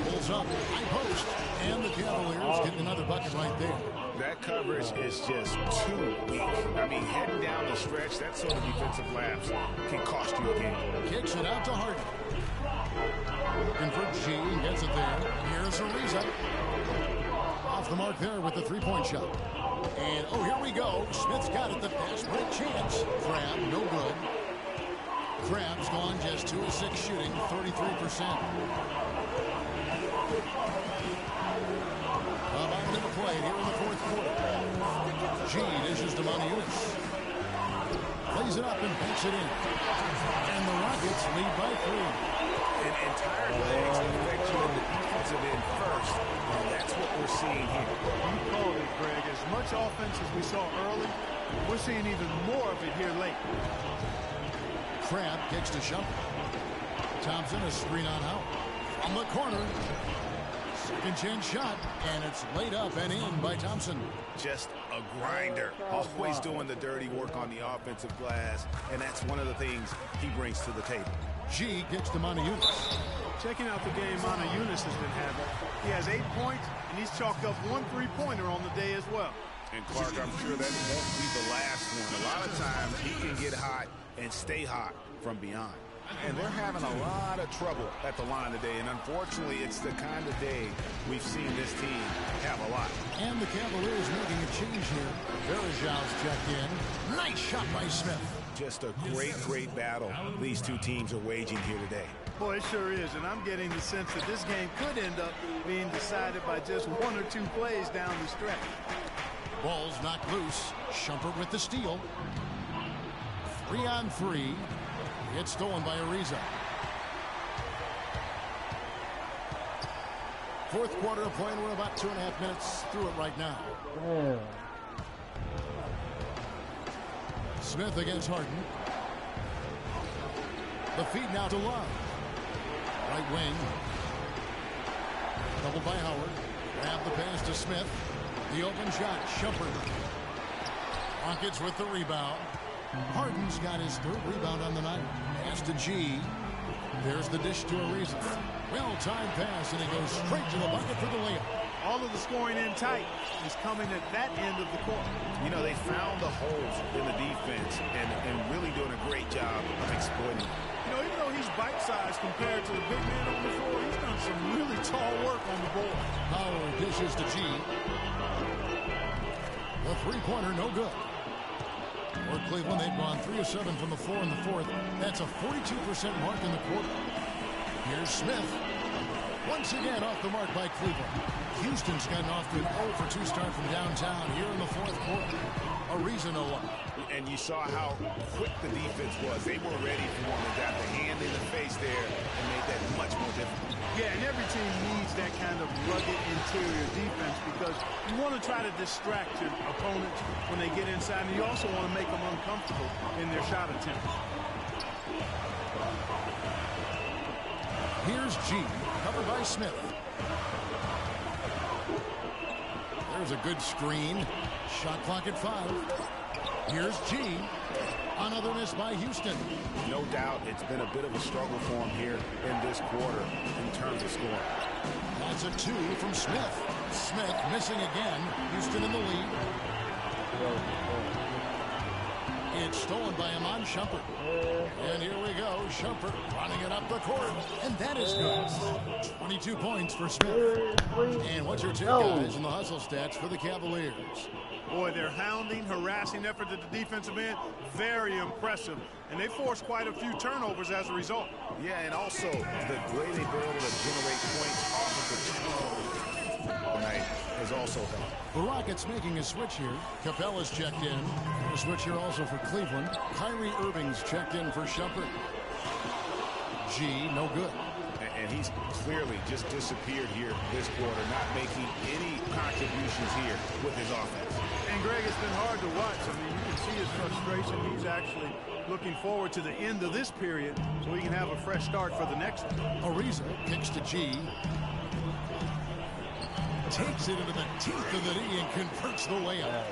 Pulls up, high post, and the Cavaliers getting another bucket right there. That coverage is just too weak. I mean, heading down the stretch, that sort of defensive lapse can cost you a game. Kicks it out to Harden. Looking for G, gets it there. Here's Ariza. Off the mark there with the three-point shot. And, oh, here we go. Smith's got it, the fast break chance. Crab, no good. Crab's gone just 2 of 6 shooting, 33%. About a minute to play here in the fourth quarter. G dishes to Moniunas. Plays it up and banks it in. And the Rockets lead by 3. And entire legs affect you in the defensive end first. And that's what we're seeing here. You called it, Greg. As much offense as we saw early, we're seeing even more of it here late. Crab kicks to Shumpert. Thompson a screen on out. From the corner. Second chance shot, and it's laid up and in by Thompson. Just a grinder. Always doing the dirty work on the offensive glass, and that's one of the things he brings to the table. G gets to Moniunas. Checking out the game Moniunas has been having. He has 8 points, and he's chalked up 1 3-pointer on the day as well. And Clark, I'm sure that won't be the last one. A lot of times he can get hot and stay hot from beyond. And they're having a lot of trouble at the line today, and unfortunately it's the kind of day we've seen this team have a lot. And the Cavaliers making a change here. Verajav's checked in. Nice shot by Smith. Just a great battle these two teams are waging here today. Boy, it sure is, and I'm getting the sense that this game could end up being decided by just 1 or 2 plays down the stretch. Ball's knocked loose. Shumpert with the steal. 3-on-3. It's stolen by Ariza. Fourth quarter of play, and we're about 2.5 minutes through it right now. Smith against Harden. The feed now to Love. Right wing. Doubled by Howard. Grab the pass to Smith. The open shot, Shumpert. Rockets with the rebound. Harden's got his 3rd rebound on the night. Pass to G. There's the dish to Ariza. Well-timed pass, and he goes straight to the bucket for the layup. All of the scoring in tight is coming at that end of the court. You know, they found the holes in the defense and really doing a great job of exploiting. You know, even though he's bite-sized compared to the big man on the floor, he's done some really tall work on the board. Howard dishes to G. The three-pointer, no good. For Cleveland, they've gone 3 of 7 from the floor in the 4th. That's a 42% mark in the quarter. Here's Smith. Once again off the mark by Cleveland. Houston's gotten off to an 0 for 2 start from downtown here in the 4th quarter. Ariza no look. And you saw how quick the defense was. They were ready for one. They got the hand in the face there and made that much more difficult. Yeah, and every team needs that kind of rugged interior defense because you want to try to distract your opponents when they get inside, and you also want to make them uncomfortable in their shot attempts. Here's G, covered by Smith. There's a good screen. Shot clock at 5. Here's G. Another miss by Houston. No doubt it's been a bit of a struggle for him here in this quarter in terms of scoring. That's a 2 from Smith. Smith missing again. Houston in the lead. It's stolen by Iman Shumpert. And here we go. Shumpert running it up the court. And that is good. 22 points for Smith. And what's your take, guys, in the hustle stats for the Cavaliers? Boy, their hounding, harassing effort at the defensive end, very impressive. And they forced quite a few turnovers as a result. Yeah, and also the way they've been able to generate points off of the turnovers tonight has also helped. The Rockets making a switch here. Capella's checked in. A switch here also for Cleveland. Kyrie Irving's checked in for Shumpert. G, no good. And he's clearly just disappeared here this quarter, not making any contributions here with his offense. And Greg, it's been hard to watch. I mean, you can see his frustration. He's actually looking forward to the end of this period so he can have a fresh start for the next one. Ariza kicks to G. Takes it into the teeth of the knee and converts the layup.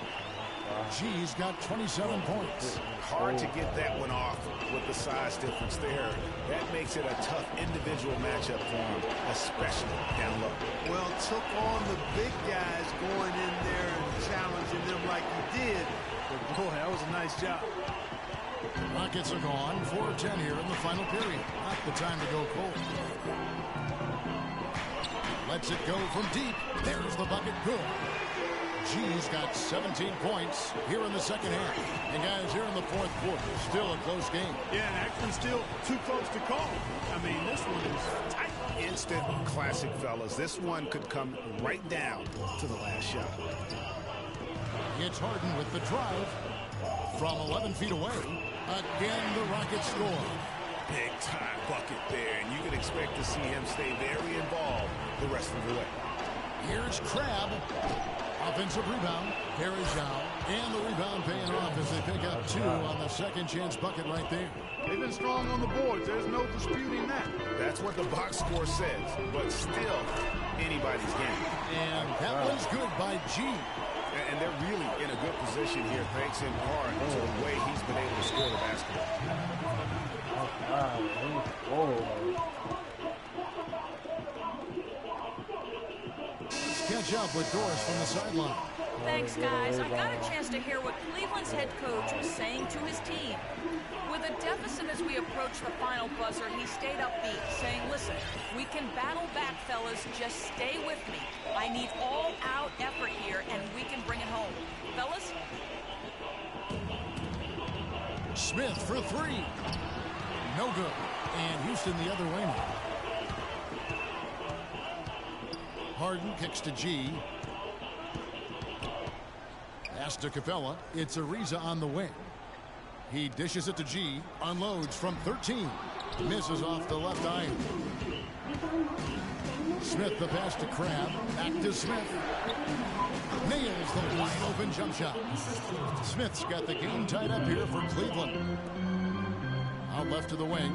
G's got 27 points. Hard to get that one off with the size difference there. That makes it a tough individual matchup for him, especially down low. Well, took on the big guys going in there and challenging them like he did. But boy, that was a nice job. Rockets are gone. 4-10 here in the final period. Not the time to go cold. Lets it go from deep. There's the bucket. Good. G's got 17 points here in the second half. And guys, here in the 4th quarter, still a close game. Yeah, and actually still too close to call. I mean, this one is tight. Instant classic, fellas. This one could come right down to the last shot. It's Harden with the drive from 11 feet away. Again, the Rockets score. Big time bucket there, and you can expect to see him stay very involved the rest of the way. Here's Crabbe. Offensive rebound. Harry Zhao. And the rebound paying off as they pick up 2 on the second chance bucket right there. They've been strong on the boards. There's no disputing that. That's what the box score says, but still anybody's game. And that was good by G. And they're really in a good position here, thanks in part to the way he's been able to score the basketball. Let's catch up with Doris from the sideline. Thanks, guys. I got a chance to hear what Cleveland's head coach was saying to his team. With a deficit as we approach the final buzzer, he stayed upbeat, saying, listen, we can battle back, fellas. Just stay with me. I need all-out effort here, and we can bring it home. Fellas? Smith for 3. No good. And Houston the other way now. Harden kicks to G. Pass to Capella. It's Ariza on the wing. He dishes it to G. Unloads from 13. Misses off the left iron. Smith the pass to Crabbe. Back to Smith. Nails the wide open jump shot. Smith's got the game tied up here for Cleveland. Out left to the wing.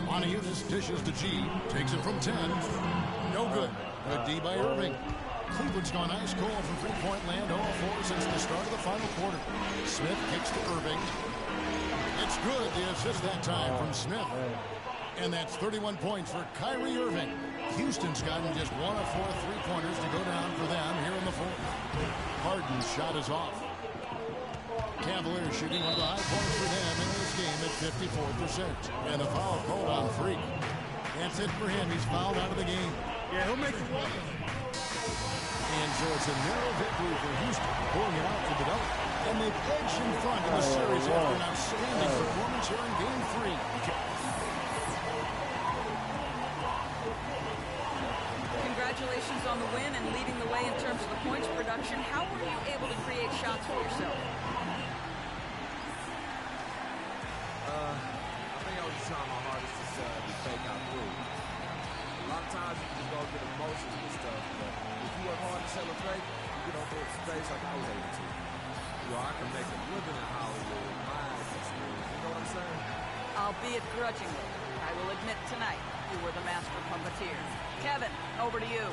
Anius dishes to G. Takes it from 10. No good. Good D by Irving. Cleveland's gone ice cold from three-point land, 0-4 since the start of the final quarter. Smith kicks to Irving. It's good, the assist that time from Smith. And that's 31 points for Kyrie Irving. Houston's gotten just 1 of 4 three-pointers to go down for them here in the fourth. Harden's shot is off. Cavaliers shooting one of the high points for them in this game at 54%. And a foul called on Freak. That's it for him. He's fouled out of the game. Yeah, he'll make it work. And so it's a narrow victory for Houston, pulling it out for the double. And they've edged in front in the series after an outstanding performance here in Game 3. Congratulations on the win and leading the way in terms of the points production. How were you able to create shots for yourself? I think I was just trying my hardest to fake out through. A lot of times you can just go through the motions and stuff, but if you work hard to celebrate, you get on those space like I was able to. You know, I can make a living in Hollywood, my experience, you know what I'm saying? Albeit grudgingly, I will admit tonight you were the master puppeteer. Kevin, over to you.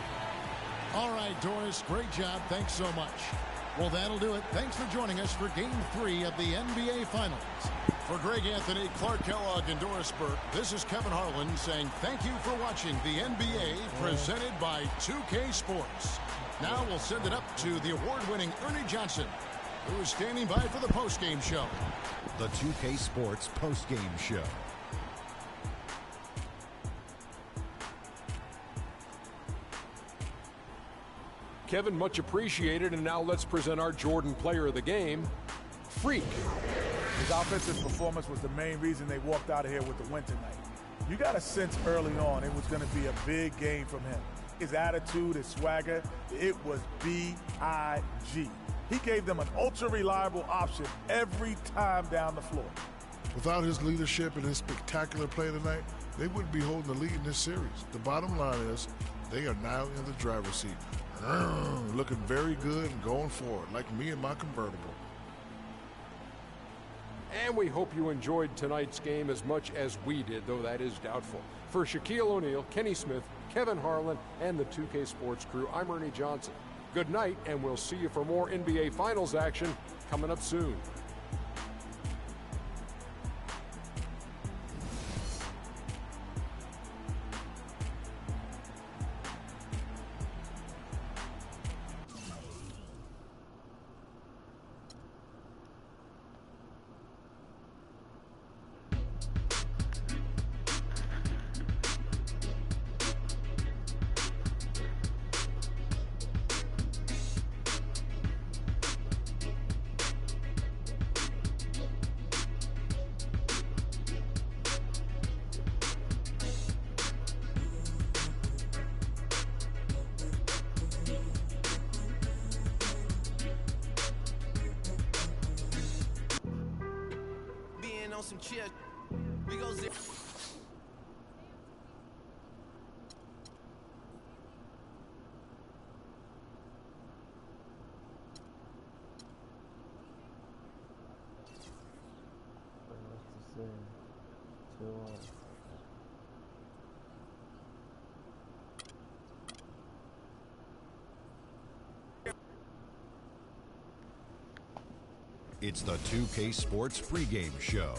All right, Doris, great job. Thanks so much. Well, that'll do it. Thanks for joining us for Game 3 of the NBA Finals. For Greg Anthony, Clark Kellogg, and Doris Burke, this is Kevin Harlan saying thank you for watching the NBA presented by 2K Sports. Now we'll send it up to the award-winning Ernie Johnson, who is standing by for the postgame show. The 2K Sports postgame show. Kevin, much appreciated, and now let's present our Jordan player of the game, Freak. His offensive performance was the main reason they walked out of here with the win tonight. You got a sense early on it was going to be a big game from him. His attitude, his swagger, it was B-I-G. He gave them an ultra-reliable option every time down the floor. Without his leadership and his spectacular play tonight, they wouldn't be holding the lead in this series. The bottom line is they are now in the driver's seat. Looking very good and going forward, like me and my convertible. And we hope you enjoyed tonight's game as much as we did, though that is doubtful. For Shaquille O'Neal, Kenny Smith, Kevin Harlan, and the 2K Sports crew, I'm Ernie Johnson. Good night, and we'll see you for more NBA Finals action coming up soon. Some cheers. We go zero. It's the 2K Sports pregame show.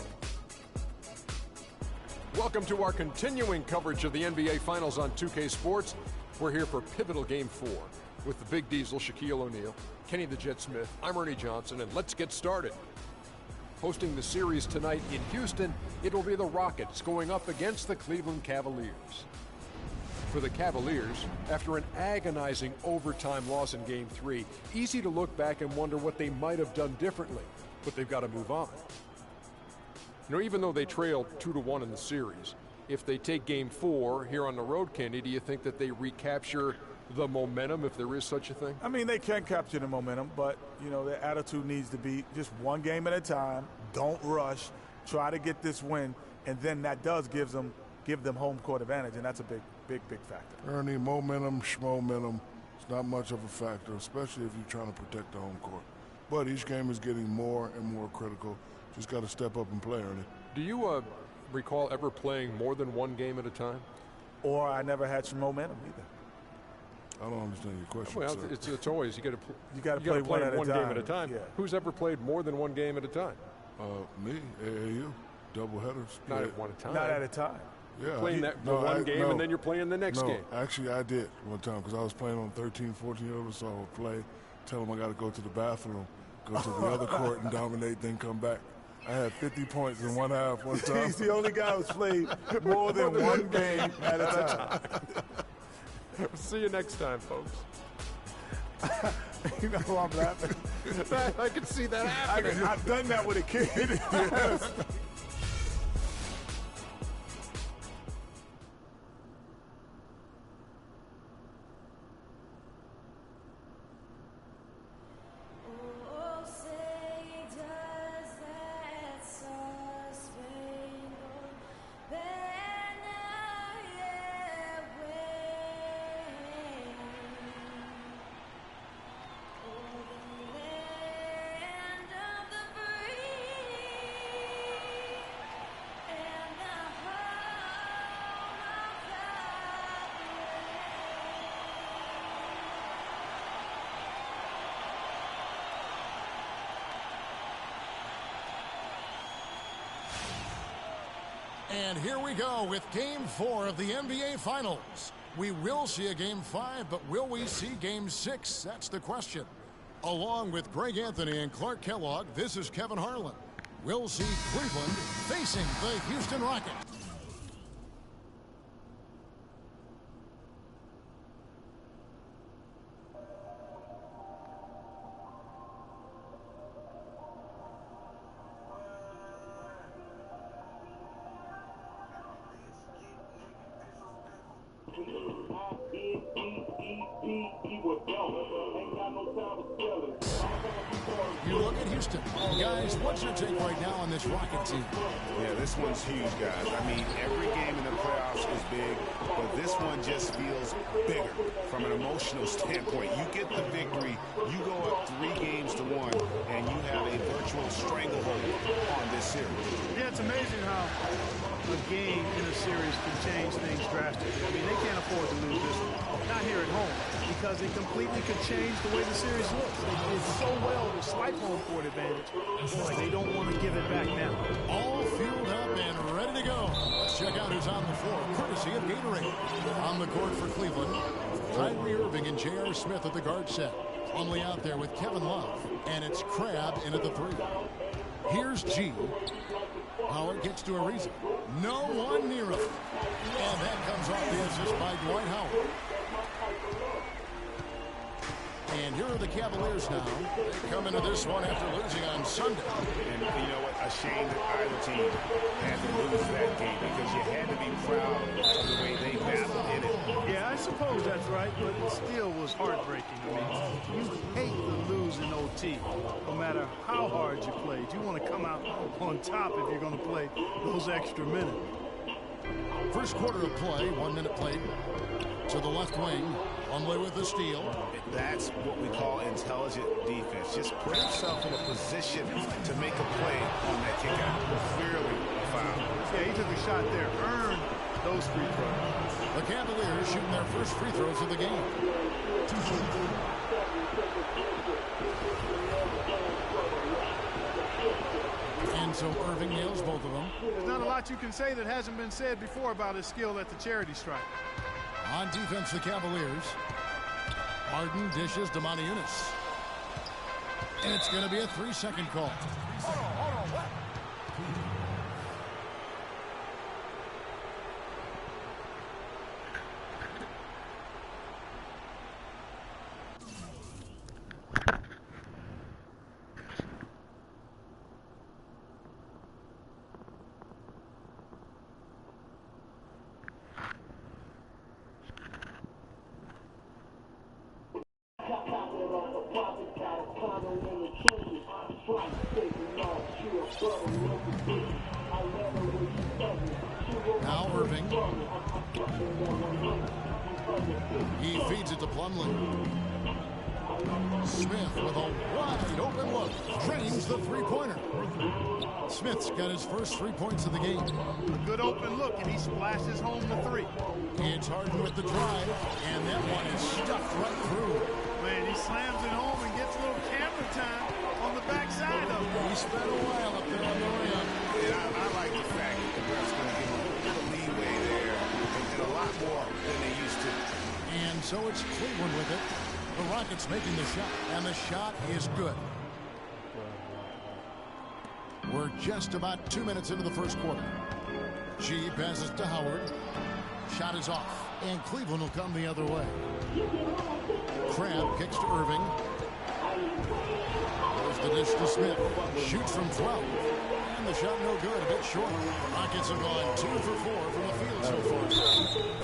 Welcome to our continuing coverage of the NBA Finals on 2K Sports. We're here for pivotal Game 4 with the Big Diesel, Shaquille O'Neal, Kenny the Jet Smith, I'm Ernie Johnson, and let's get started. Hosting the series tonight in Houston, it will be the Rockets going up against the Cleveland Cavaliers. For the Cavaliers, after an agonizing overtime loss in Game 3, easy to look back and wonder what they might have done differently, but they've got to move on. You know, even though they trailed 2-1 in the series, if they take Game 4 here on the road, Kenny, do you think that they recapture the momentum, if there is such a thing? I mean, they can capture the momentum, but, you know, their attitude needs to be just one game at a time. Don't rush. Try to get this win, and then that does give them home court advantage, and that's a big factor. Ernie, momentum, schmomentum, it's not much of a factor, especially if you're trying to protect the home court. But each game is getting more and more critical. Just got to step up and play, Ernie. Do you recall ever playing more than one game at a time? Or I never had some momentum either. I don't understand your question. Well, sir. it's always you got to play one game at a time. Yeah. Who's ever played more than one game at a time? Me, AAU, double headers. Not at one time. Not at a time. Yeah, playing one game and then you're playing the next game. Actually, I did one time because I was playing on 13, 14-year-olds, so I would play, tell them I got to go to the bathroom, go to the other court and dominate, then come back. I had 50 points in one half one time. He's the only guy who's played more than one game at a time. See you next time, folks. You know I'm laughing. I can see that happening. I've done that with a kid. Yes. And here we go with Game 4 of the NBA Finals. We will see a Game 5, but will we see Game 6? That's the question. Along with Greg Anthony and Clark Kellogg, this is Kevin Harlan. We'll see Cleveland facing the Houston Rockets. You look at Houston. Guys, what's your take right now on this Rocket team? Yeah, this one's huge, guys. I mean, every game in the playoffs is big, but this one just feels bigger from an emotional standpoint. You get the victory, you go up 3-1, and you have a virtual stranglehold on this series. Yeah, it's amazing how a game in a series can change things drastically. I mean, they can't afford to lose this one. Not here at home, because it completely could change the way the series looks. They did so well to swipe home court advantage. Like they don't want to give it back now. All fueled up and ready to go. Let's check out who's on the floor, courtesy of Gatorade. On the court for Cleveland, Kyrie Irving and J.R. Smith at the guard set. Plumlee out there with Kevin Love, and it's Crabbe in at the 3. Here's G. Howard gets to Ariza. No one near him. And that comes off the assist by Dwight Howard. And here are the Cavaliers now. They come into this one after losing on Sunday. And you know what? A shame that either team had to lose that game because you had to be proud of the way they battled in it. Yeah, I suppose that's right, but it still was heartbreaking. I mean, you hate to lose in OT, no matter how hard you played. You want to come out on top if you're going to play those extra minutes. First quarter of play, 1 minute played. To the left wing, Plumlee with the steal. That's what we call intelligent defense. Just put himself in a position to make a play on that kick out. Clearly a foul. Yeah, he took a shot there. Earned those free throws. The Cavaliers shooting their first free throws of the game. And so Irving nails both of them. There's not a lot you can say that hasn't been said before about his skill at the charity stripe. On defense, the Cavaliers. Harden dishes to Monty Eunice. And it's going to be a 3-second call. Hold on, what? Now Irving. He feeds it to Plumlee. Smith with a wide open look. Drains the three-pointer. Smith's got his first 3 points of the game. A good open look, and he splashes home the three. It's Harden with the drive, and that one is stuffed right through. Man, he slams it home and gets a little camera time on the backside of it. He spent a while up there on the rim. And I like the fact that the ref's going to give him a little leeway there and a lot more than they used to. And so it's Cleveland with it. The Rockets making the shot, and the shot is good. We're just about 2 minutes into the first quarter. G passes to Howard. Shot is off, and Cleveland will come the other way. Crab kicks to Irving. There's the dish to Smith. Shoots from 12. And the shot no good, a bit short. Rockets have gone 2 for 4 from the field so far.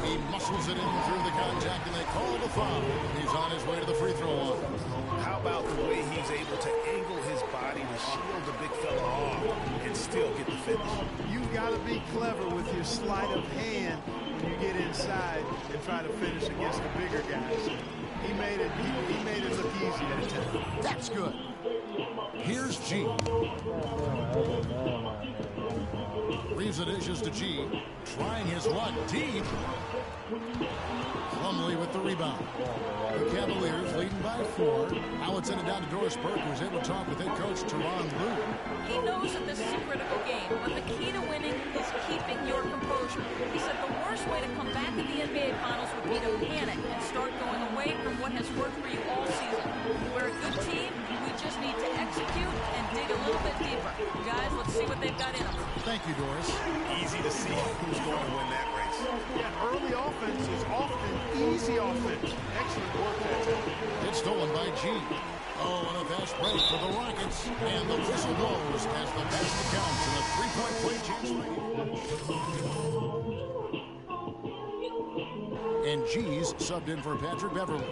He muscles it in through the contact, and they call the foul. He's on his way to the free throw line. How about the way he's able to angle his body to shield the big fella off and still get the finish? You got to be clever with your sleight of hand when you get inside and try to finish against the bigger guys. He made it look easy at a time. That's good. Here's G. Leaves the dishes to G. Trying his luck deep. Plumlee with the rebound. The Cavaliers leading by 4. Now it's sent it down to Doris Burke, who's able to talk with head coach Teron Lue. He knows that this is a critical game, but the key to winning is keeping your composure. He said the worst way to come back in the NBA Finals would be to panic and start going away from what has worked for you all season. We're a good team. We just need to execute and dig a little bit deeper. Guys, let's see what they've got in them. Thank you, Doris. Easy to see who's going to win that race. Yeah, early offense is often easy offense. Excellent work that time. It's stolen by G. Oh, and a fast break for the Rockets. And the whistle blows as the basket counts and a three-point play chance right. And G's subbed in for Patrick Beverly.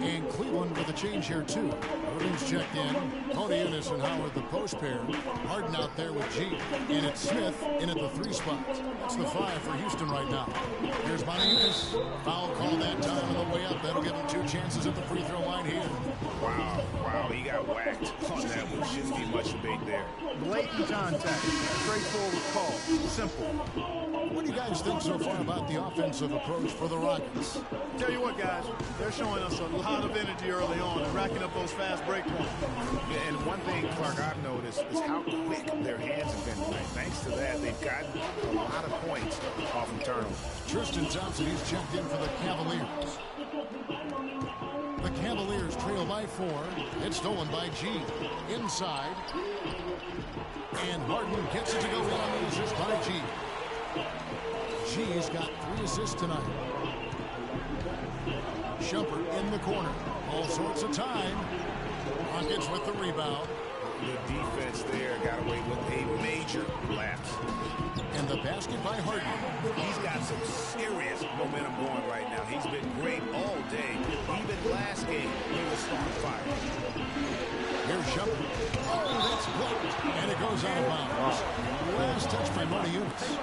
And Cleveland with a change here, too. Irving's checked in. Cody Eunice and Howard, the post pair. Harden out there with G. And it's Smith in at the 3 spot. That's the 5 for Houston right now. Here's Monty Eunice. Foul call that time on the way up. That'll give him 2 chances at the free throw line here. Wow, he got whacked on that one. Shouldn't be much debate there. Blatant contact. Straightforward call. Simple. What do you guys think so far about the offensive approach for the Rockets? Tell you what, guys, they're showing us a lot of energy early on and racking up those fast break points. Yeah, and one thing, Clark, I've noticed is how quick their hands have been tonight. Thanks to that, they've gotten a lot of points off of turnovers. Tristan Thompson, he's checked in for the Cavaliers. The Cavaliers trail by 4. It's stolen by G. Inside. And Harden gets it to go in on the assist by G. G's got 3 assists tonight. Shumpert in the corner. All sorts of time. Rockets with the rebound. The defense there got away with a major lapse. And the basket by Harden. He's got some serious momentum going right now. He's been great all day. Even last game, he was on fire. Here's Shumpert. Oh, that's blocked. And it goes out of bounds. Last touch by Monty Eunice.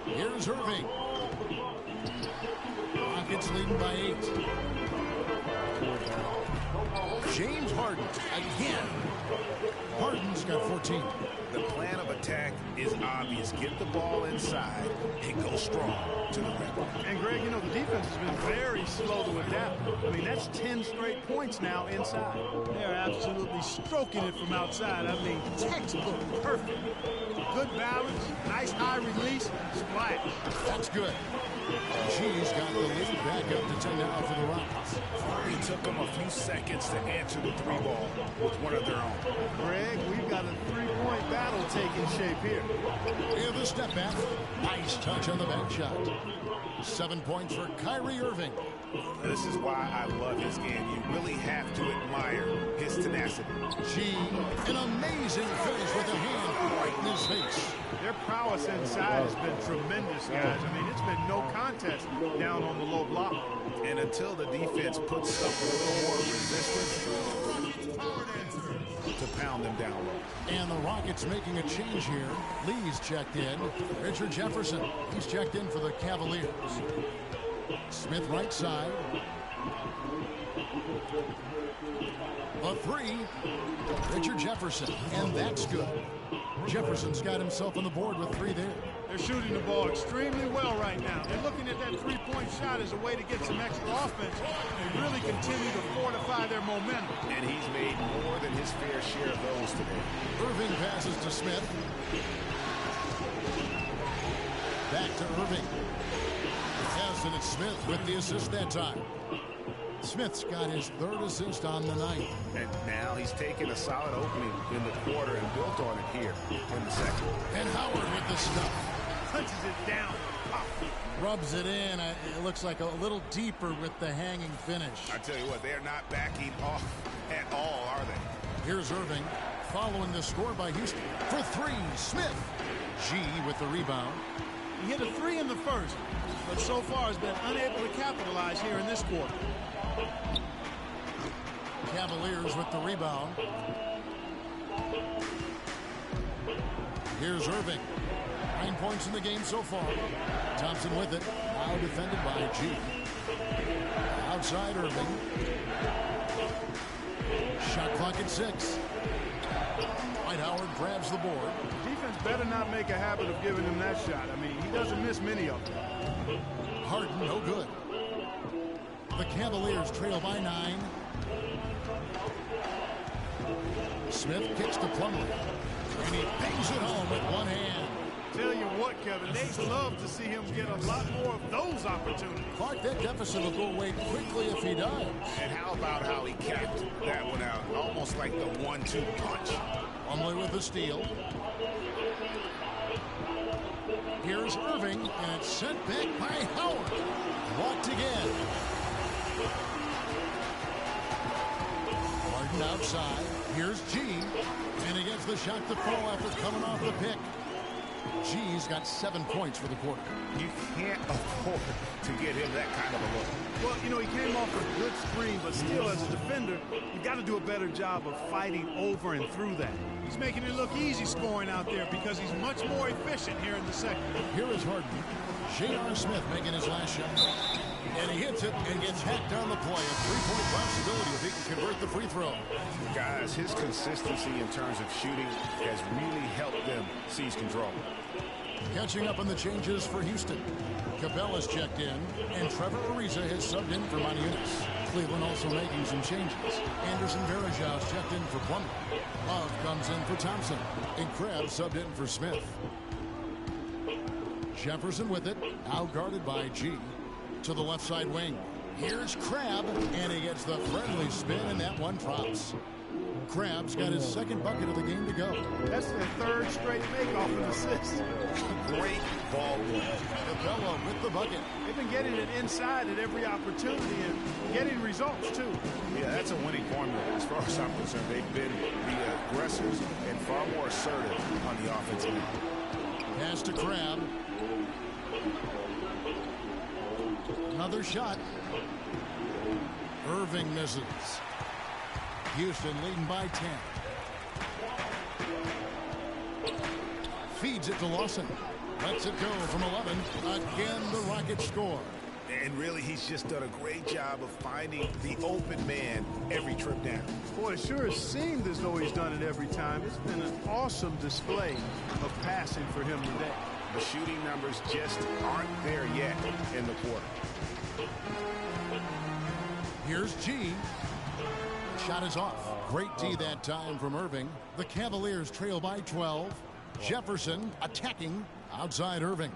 Here's Irving. Rockets leading by 8. James Harden again. Harden's got 14. The plan of attack is obvious. Get the ball inside and go strong to the rim. And Greg, you know, the defense has been very slow to adapt. I mean, that's 10 straight points now inside. They're absolutely stroking it from outside. I mean, textbook, perfect. Good balance, nice high release, splash. That's good. G's got the lead back up to 10 now for the Rockets. It took them a few seconds to answer the 3-ball with one of their own. Greg, we've got a 3-point battle taking shape here. In the step back. Nice touch on the back shot. 7 points for Kyrie Irving. This is why I love his game. You really have to admire his tenacity. G, an amazing finish with a hand right in his face. Their prowess inside has been tremendous, guys. I mean, it's been no contest down on the low block. And until the defense puts up a little more resistance to pound them down low. And the Rockets making a change here. Lee's checked in. Richard Jefferson, he's checked in for the Cavaliers. Smith right side. The three, Richard Jefferson, and that's good. Jefferson's got himself on the board with 3 there. They're shooting the ball extremely well right now. They're looking at that three-point shot as a way to get some extra offense and really continue to fortify their momentum. And he's made more than his fair share of those today. Irving passes to Smith. Back to Irving. Yes, and it's Smith with the assist that time. Smith's got his 3rd assist on the night. And now he's taken a solid opening in the quarter and built on it here in the second. And Howard with the stuff. Punches it down. Rubs it in. It looks like a little deeper with the hanging finish. I tell you what, they're not backing off at all, are they? Here's Irving following the score by Houston. For 3, Smith. G with the rebound. He hit a 3 in the first, but so far has been unable to capitalize here in this quarter. Cavaliers with the rebound. Here's Irving. 9 points in the game so far. Thompson with it. Now defended by G. Outside Irving. Shot clock at 6. Dwight Howard grabs the board. Defense better not make a habit of giving him that shot. I mean, he doesn't miss many of them. Harden, no good. The Cavaliers trail by 9. Smith kicks to Plumlee. And he bangs it home with one hand. Tell you what, Kevin, they'd love to see him get a lot more of those opportunities. Clark, that deficit will go away quickly if he does. And how about how he capped that one out? Almost like the 1-2 punch. Plumlee with the steal. Here's Irving, and it's sent back by Howard. Blocked again. Harden outside. Here's G. And he gets the shot to fall after coming off the pick. G's got 7 points for the quarter. You can't afford to get him that kind of a look. Well, you know, he came off a good screen, but still, as a defender, you got to do a better job of fighting over and through that. He's making it look easy scoring out there because he's much more efficient here in the second. Here is Harden. J.R. Smith making his last shot. And he hits it and gets hacked on the play. A 3-point possibility if he can convert the free throw. Guys, his consistency in terms of shooting has really helped them seize control. Catching up on the changes for Houston. Cabella's checked in, and Trevor Ariza has subbed in for Manunis. Cleveland also making some changes. Anderson Varejau's checked in for Plumlee. Love comes in for Thompson, and Krabs subbed in for Smith. Jefferson with it, out guarded by G. To the left side wing. Here's Crab, and he gets the friendly spin, and that one drops. Crab's got his 2nd bucket of the game to go. That's their 3rd straight make-off and assist. Great ball movement. Cabella with the bucket. They've been getting it inside at every opportunity and getting results, too. Yeah, that's a winning formula as far as I'm concerned. They've been the aggressors and far more assertive on the offensive end. Pass to Crab. Another shot. Irving misses. Houston leading by 10. Feeds it to Lawson. Lets it go from 11. Again, the Rockets score. And really, he's just done a great job of finding the open man every trip down. Boy, it sure has seemed as though he's done it every time. It's been an awesome display of passing for him today. The shooting numbers just aren't there yet in the quarter. Here's G. Shot is off. Great D that time from Irving. The Cavaliers trail by 12. Jefferson attacking outside Irving.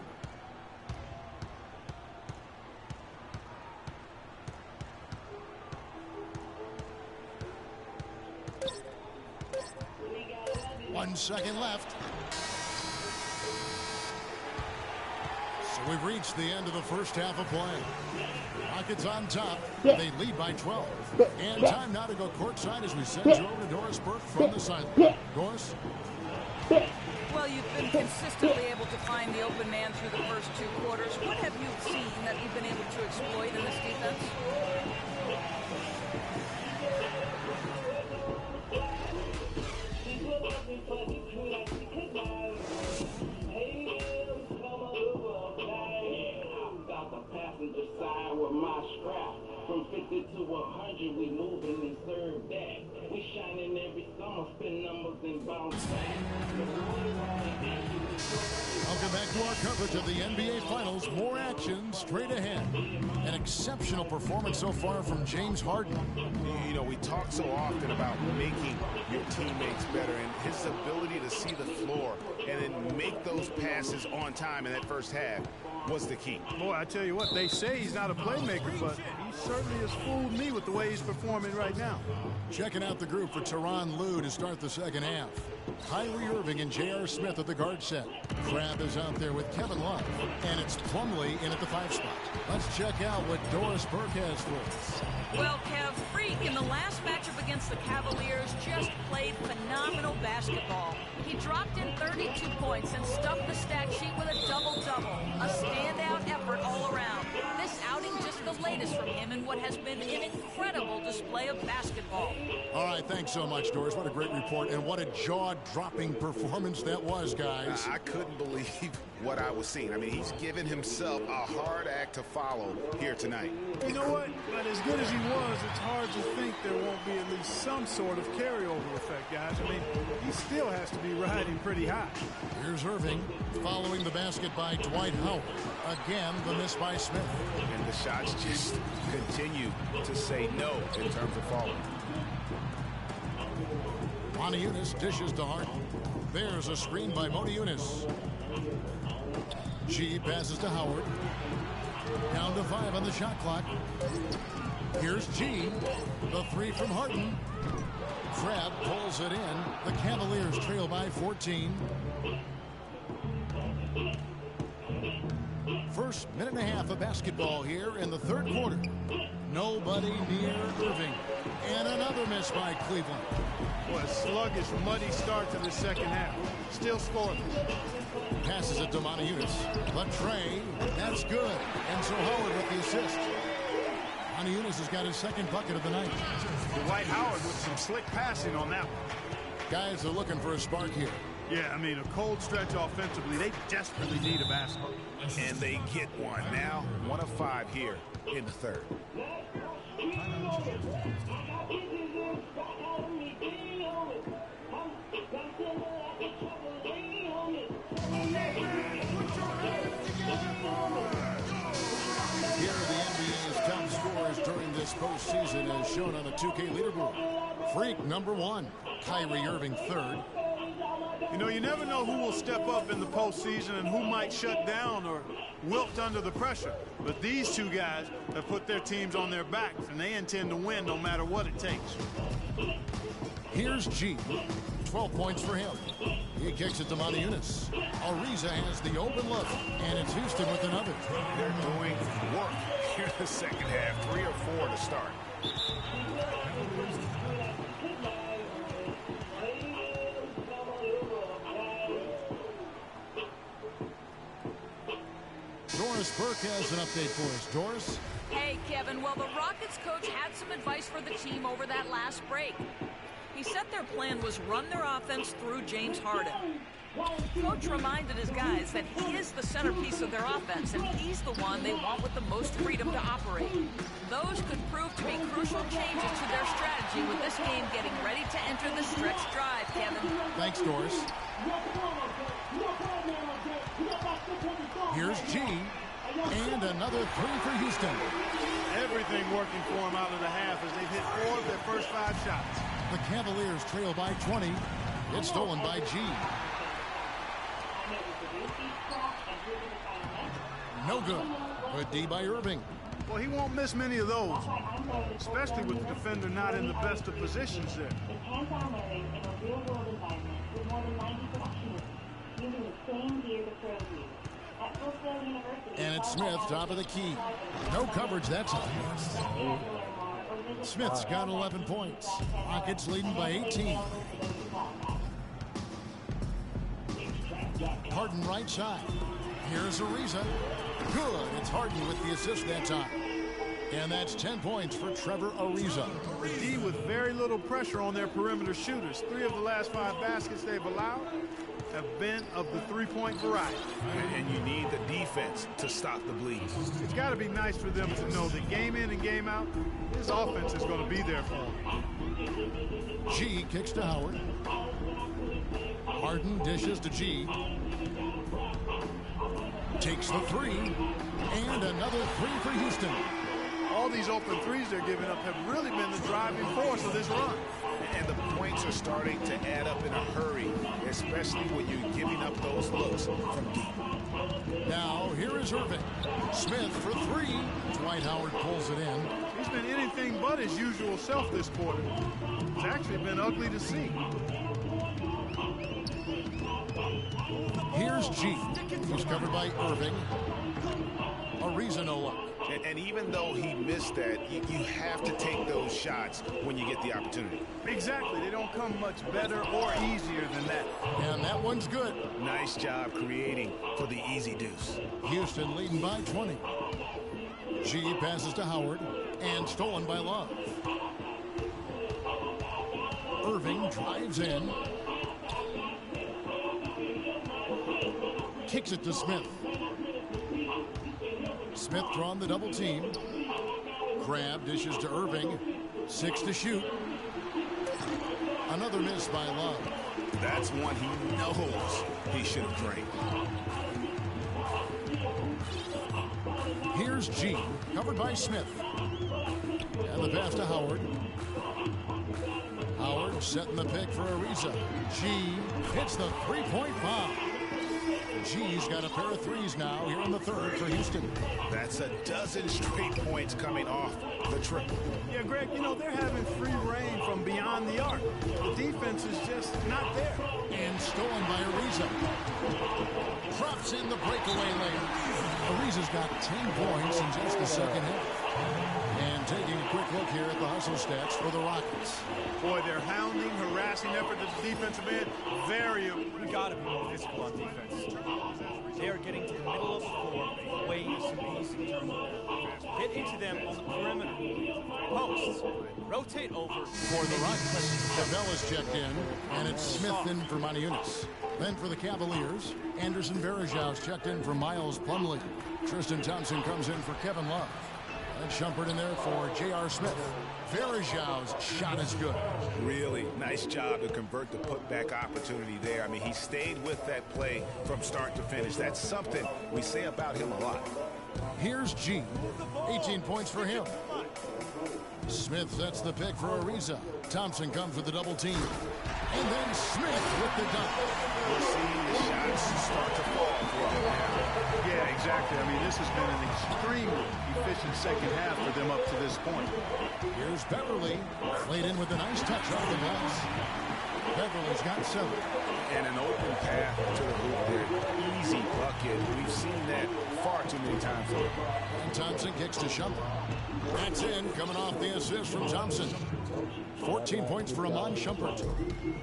One second left. So we've reached the end of the first half of play. Rockets on top. They lead by 12. And time now to go courtside as we send you over to Doris Burke from the sideline. Doris? Well, you've been consistently able to find the open man through the first 2 quarters. What have you seen that you've been able to exploit in this defense? to our coverage of the NBA Finals. More action straight ahead. An exceptional performance so far from James Harden. You know, we talk so often about making your teammates better, and his ability to see the floor and then make those passes on time in that first half was the key. Boy, I tell you what, they say he's not a playmaker, but he certainly has fooled me with the way he's performing right now. Checking out the group for Tyronn Lue to start the second half. Kyrie Irving and J.R. Smith at the guard set. Crabbe is out there with Kevin Love, and it's Plumlee in at the 5 spot. Let's check out what Doris Burke has for us. Well, Kev, Freak in the last matchup against the Cavaliers just played phenomenal basketball. He dropped in 32 points and stuffed the stat sheet with a double-double. A standout effort all around. This outing just the latest from him in what has been an incredible display of basketball. All right, thanks so much, Doris. What a great report, and what a jaw-dropping performance that was, guys. I couldn't believe what I was seeing. I mean, he's given himself a hard act to follow here tonight. You know what? But as good as he was, it's hard to think there won't be at least some sort of carryover effect, guys. I mean, he still has to be riding pretty high. Here's Irving following the basket by Dwight Howard. Again, the miss by Smith. And the shots just continue to say no in terms of falling. Moniunas dishes to Harden. There's a screen by Moniunas. G passes to Howard. Down to 5 on the shot clock. Here's G. The 3 from Harden. Crabbe pulls it in. The Cavaliers trail by 14. First minute and a half of basketball here in the third quarter. Nobody near Irving. And another miss by Cleveland. Boy, a sluggish, muddy start to the second half. Still scoring. Passes it to Moniunas. The tray. That's good. And so Howard with the assist. Moniunas has got his second bucket of the night. Dwight Howard with some slick passing on that one. Guys are looking for a spark here. Yeah, I mean, a cold stretch offensively. They desperately need a basket. And they get one. Now, 1 of 5 here in the third. Here are the NBA's top scorers during this postseason as shown on the 2K leaderboard. Freak, number 1. Kyrie Irving, 3rd. You know, you never know who will step up in the postseason and who might shut down or wilt under the pressure. But these two guys have put their teams on their backs, and they intend to win no matter what it takes. Here's G. 12 points for him. He kicks it to Moniunas. Ariza has the open look, and it's Houston with another. They're doing work here in the second half. 3 or 4 to start. Doris Burke has an update for us. Doris? Hey, Kevin. Well, the Rockets coach had some advice for the team over that last break. He said their plan was run their offense through James Harden. Coach reminded his guys that he is the centerpiece of their offense, and he's the one they want with the most freedom to operate. Those could prove to be crucial changes to their strategy with this game getting ready to enter the stretch drive, Kevin. Thanks, Doris. Here's G. And another 3 for Houston. Everything working for them out of the half as they've hit 4 of their first 5 shots. The Cavaliers trail by 20. It's stolen by G. No good. Good D by Irving. Well, he won't miss many of those, especially with the defender not in the best of positions there. And it's Smith, top of the key. No coverage that time. Smith's got 11 points. Rockets leading by 18. Harden right side. Here's Ariza. Good. It's Harden with the assist that time. And that's 10 points for Trevor Ariza. The D with very little pressure on their perimeter shooters. 3 of the last 5 baskets they've allowed have been of the 3-point variety. And you need the defense to stop the bleed. It's got to be nice for them to know that game in and game out, his offense is going to be there for him. G kicks to Howard. Harden dishes to G. Takes the three. And another three for Houston. All these open threes they're giving up have really been the driving force of this run. And the points are starting to add up in a hurry, especially when you're giving up those looks from deep. Now, here is Irving. Smith for three. Dwight Howard pulls it in. He's been anything but his usual self this quarter. It's actually been ugly to see. Here's G. He's covered by Irving. Ariza no luck. And even though he missed that, you have to take those shots when you get the opportunity. Exactly. They don't come much better or easier than that. And that one's good. Nice job creating for the easy deuce. Houston leading by 20. G passes to Howard and stolen by Love. Irving drives in. Kicks it to Smith. Smith drawn the double team. Crab dishes to Irving. 6 to shoot. Another miss by Love. That's one he knows he should have drained. Here's G, covered by Smith. And the pass to Howard. Howard setting the pick for Ariza. G hits the three-point bomb. G's got a pair of threes now here in the third for Houston. That's a dozen straight points coming off the triple. Yeah, Greg, you know, they're having free reign from beyond the arc. The defense is just not there. And stolen by Ariza. Drops in the breakaway layup. Ariza's got 10 points in just the second half. And taking a quick look here at the hustle stats for the Rockets. Boy, their hounding, harassing effort at the defensive end, very... We got to be more physical on defense. They are getting to the middle of the floor way too easy. Get into them on the perimeter. Posts. Rotate over. For the Rockets, Cabela's checked in, and it's Smith in for Maniunas. Then for the Cavaliers, Anderson Varejau's checked in for Miles Plumlee. Tristan Thompson comes in for Kevin Love. And Shumpert in there for J.R. Smith. Varejau's shot is good. Really nice job to convert the putback opportunity there. I mean, he stayed with that play from start to finish. That's something we say about him a lot. Here's G. 18 points for him. Smith sets the pick for Ariza. Thompson comes with the double team. And then Smith with the dunk. We're seeing the shots start to fall for them now. Yeah, exactly. I mean, this has been an extremely efficient second half for them up to this point. Here's Beverly. Played in with a nice touch off the glass. Beverly's got 7. And an open path to the hoop there. Easy bucket. We've seen that far too many times. And Thompson kicks to Shumpert. That's in, coming off the assist from Thompson. 14 points for Amon Shumpert.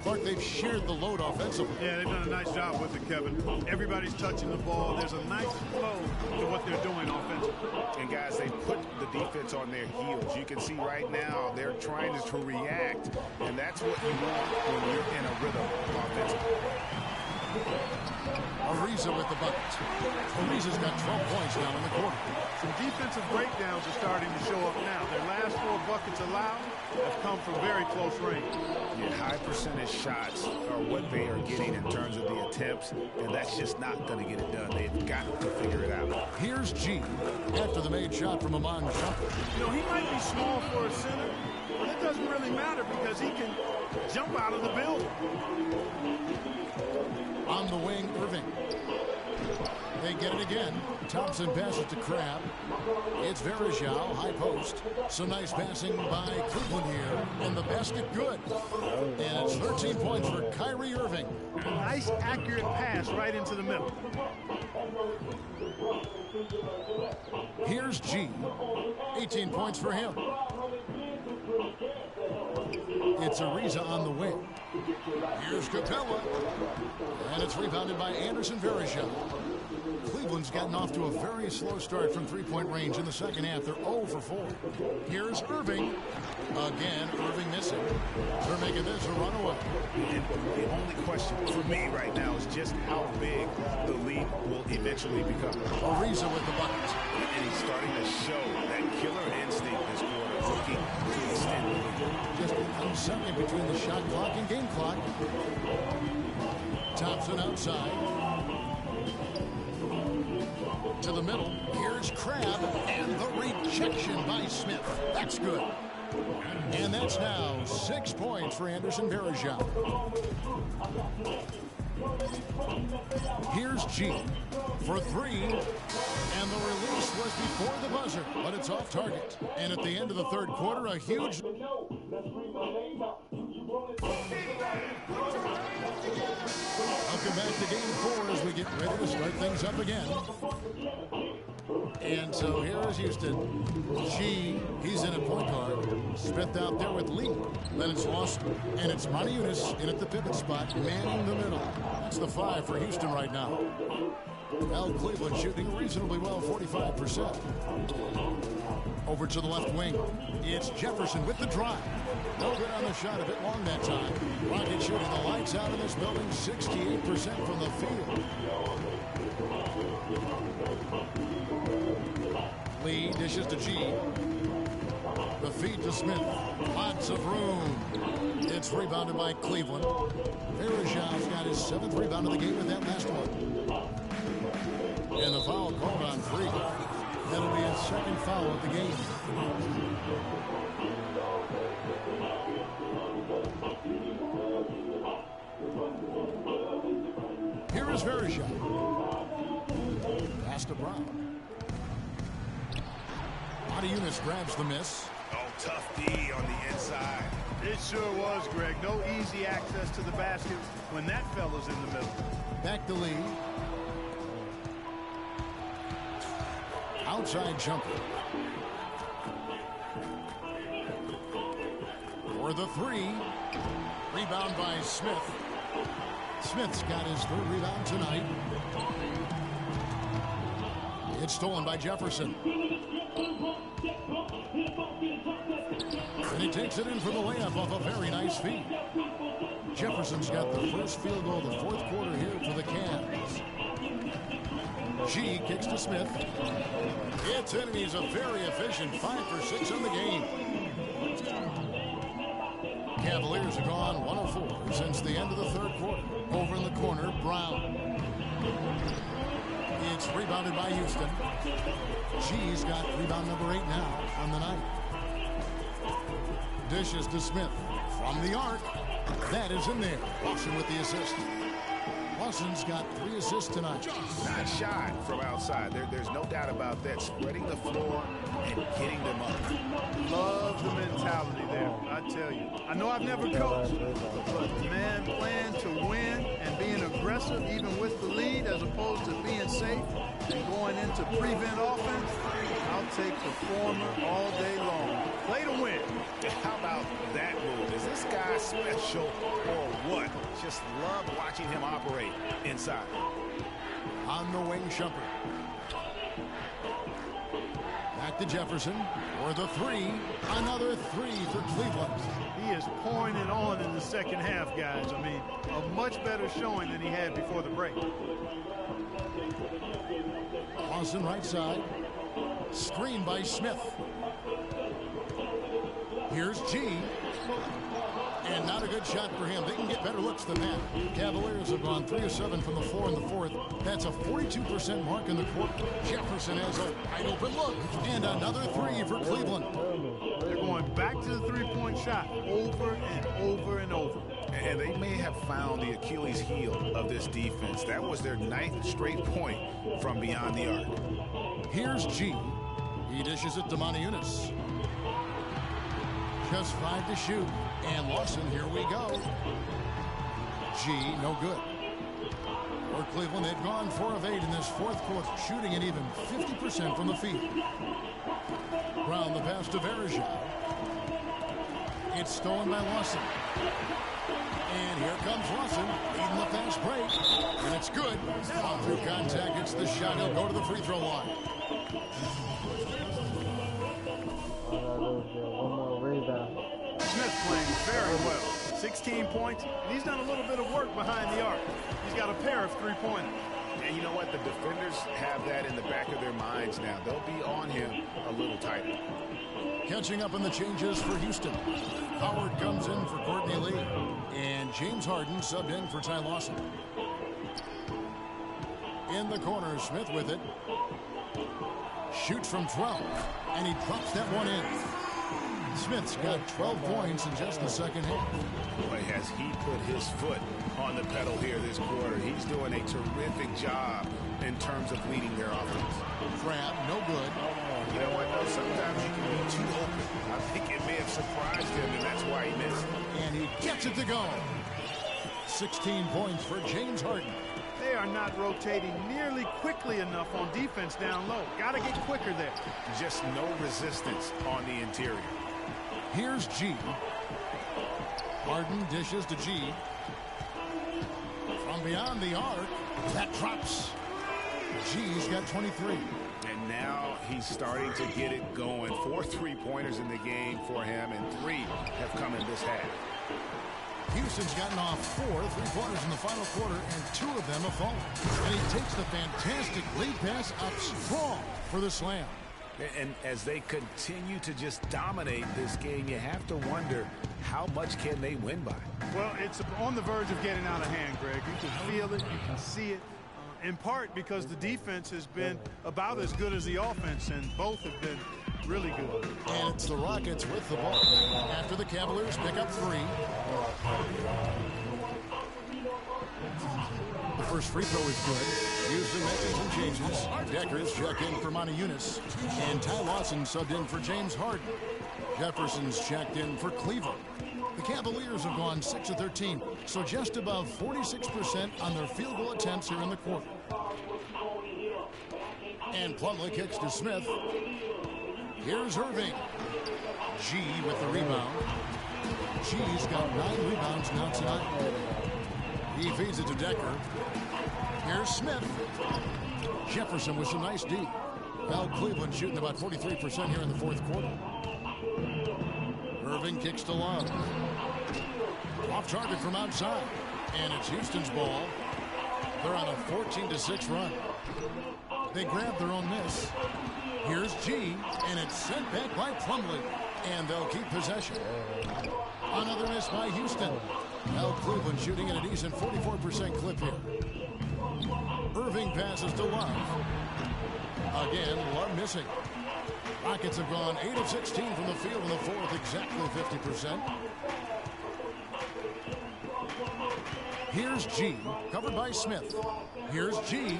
Clark, they've shared the load offensively. Yeah, they've done a nice job with it, Kevin. Everybody's touching the ball. There's a nice flow to what they're doing offensively. And guys, they put the defense on their heels. You can see right now they're trying to react, and that's what you want when you're in a rhythm offensively. Ariza with the bucket. Ariza's got 12 points now in the quarter. Some defensive breakdowns are starting to show up now. Their last 4 buckets allowed have come from very close range. Yeah, high percentage shots are what they are getting in terms of the attempts, and that's just not going to get it done. They've got to figure it out. Here's G after the made shot from Amon Shumpert. You know, he might be small for a center, but it doesn't really matter because he can jump out of the building. On the wing, Irving. They get it again. Thompson passes to Crab. It's Varejau, high post. Some nice passing by Cleveland here. And the basket good. And it's 13 points for Kyrie Irving. A nice, accurate pass right into the middle. Here's G. 18 points for him. It's Ariza on the wing. Here's Capella. And it's rebounded by Anderson Varejau. Cleveland's gotten off to a very slow start from three-point range in the second half. They're 0 for 4. Here's Irving. Again, Irving missing. They're making this a runaway. And the only question for me right now is just how big the lead will eventually become. Ariza with the bucket. And he's starting to show that killer instinct this quarter, looking to extend the lead. Just 1 second between the shot clock and game clock. Thompson outside. To the middle. Here's Crab. And the rejection by Smith. That's good. And that's now 6 points for Anderson Varejao. Here's G for 3. And the release was before the buzzer, but it's off target. And at the end of the third quarter, a huge... Welcome back to Game 4 as we get ready to start things up again. And so here is Houston. G, he's in at point guard. Smith out there with Lee. Then it's Lawson. And it's Maniunas in at the pivot spot, manning the middle. That's the 5 for Houston right now. Al Cleveland shooting reasonably well, 45%. Over to the left wing. It's Jefferson with the drive. No good on the shot, a bit long that time. Rocket shooting the lights out in this building, 68% from the field. Lee dishes to G. The feed to Smith. Lots of room. It's rebounded by Cleveland. Varejao's got his 7th rebound of the game with that last one. And the foul called on Free. That'll be his 2nd foul of the game. Here is Varejao. Pass to Brown. Maniunas grabs the miss. Oh, tough D on the inside. It sure was, Greg. No easy access to the basket when that fella's in the middle. Back to Lee. Outside jumper. For the 3. Rebound by Smith. Smith's got his 3rd rebound tonight. It's stolen by Jefferson. And he takes it in for the layup off a very nice feed. Jefferson's got the first field goal of the 4th quarter here for the Cavs. G kicks to Smith. It's in, and he's a very efficient 5 for 6 on the game. Cavaliers have gone 1 of 4 since the end of the 3rd quarter. Over in the corner, Brown. It's rebounded by Houston. G's got rebound number 8 now on the night. Dishes to Smith from the arc. That is in there. Lawson with the assist. Lawson's got 3 assists tonight. Not shy from outside. There's no doubt about that. Spreading the floor and getting them up. Love the mentality there, I tell you. I know I've never coached, but man, playing to win and being aggressive even with the lead as opposed to being safe and going into prevent offense, I'll take the former all day long. Play to win. How about that move? Is this guy special or what? Just love watching him operate inside. On the wing, Shumpert. Back to Jefferson for the 3. Another 3 for Cleveland. He is pouring it on in the second half, guys. I mean, a much better showing than he had before the break. Lawson right side. Screen by Smith. Here's G. And not a good shot for him. They can get better looks than that. Cavaliers have gone 3 of 7 from the floor in the 4th. That's a 42% mark in the quarter. Jefferson has a wide open look. And another 3 for Cleveland. They're going back to the 3-point shot over and over and over. And they may have found the Achilles heel of this defense. That was their 9th straight point from beyond the arc. Here's G. He dishes it to Maniunas. Just 5 to shoot. And Lawson, here we go. G, no good. For Cleveland, they've gone 4 of 8 in this 4th quarter, shooting at even 50% from the field. Brown the pass to Varejao. It's stolen by Lawson. And here comes Lawson, leading the fast break. And it's good. On through contact, it's the shot. He'll go to the free throw line. One more rebound. Smith playing very well. 16 points, and he's done a little bit of work behind the arc. He's got a pair of 3-pointers. And you know what? The defenders have that in the back of their minds now. They'll be on him a little tighter. Catching up on the changes for Houston. Howard comes in for Courtney Lee. And James Harden subbed in for Ty Lawson. In the corner, Smith with it. Shoots from 12, and he drops that one in. Smith's got 12 points in just the second half. Boy, has he put his foot on the pedal here this quarter. He's doing a terrific job in terms of leading their offense. Grab, no good. You know what, though? Sometimes you can be too open. I think it may have surprised him, and that's why he missed. And he gets it to go. 16 points for James Harden. They are not rotating nearly quickly enough on defense down low. Got to get quicker there. Just no resistance on the interior. Here's G. Harden dishes to G. From beyond the arc, that drops. G's got 23. And now he's starting to get it going. 4 3-pointers in the game for him, and 3 have come in this half. Houston's gotten off 4 3-pointers in the final quarter, and 2 of them have fallen. And he takes the fantastic lead pass up strong for the slam. And as they continue to just dominate this game, you have to wonder, how much can they win by? Well, it's on the verge of getting out of hand, Greg. You can feel it, you can see it, in part because the defense has been about as good as the offense, and both have been really good. And it's the Rockets with the ball after the Cavaliers pick up 3. The first free throw is good. Houston making some changes. Deckers check in for Monty Eunice. And Ty Lawson subbed in for James Harden. Jefferson's checked in for Cleveland. The Cavaliers have gone 6 of 13, so just above 46% on their field goal attempts here in the quarter. And Plumlee kicks to Smith. Here's Irving. G with the rebound. G's got 9 rebounds now tonight. He feeds it to Decker. Here's Smith. Jefferson with some nice D. Now Cleveland shooting about 43% here in the fourth quarter. Irving kicks to Love. Off target from outside. And it's Houston's ball. They're on a 14-6 run. They grab their own miss. Here's G, and it's sent back by Plumlee. And they'll keep possession. Another miss by Houston. Now Cleveland shooting at a decent 44% clip here. Irving passes to Love. Again, Love missing. Rockets have gone 8 of 16 from the field in the fourth, exactly 50%. Here's G, covered by Smith. Here's G.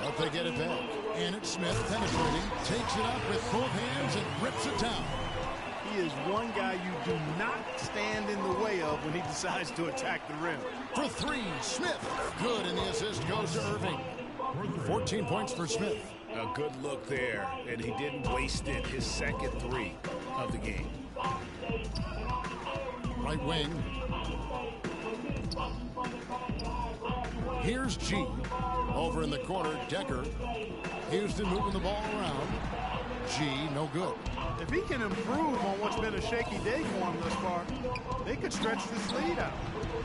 But they get it back. And it's Smith penetrating, takes it up with both hands and rips it down. He is one guy you do not stand in the way of when he decides to attack the rim. For 3, Smith. Good, and the assist goes to Irving. 14 points for Smith. A good look there, and he didn't waste it. His second 3 of the game. Right wing. Here's G. Over in the corner, Decker. Houston moving the ball around. G, no good. If he can improve on what's been a shaky day for him thus far, they could stretch this lead out.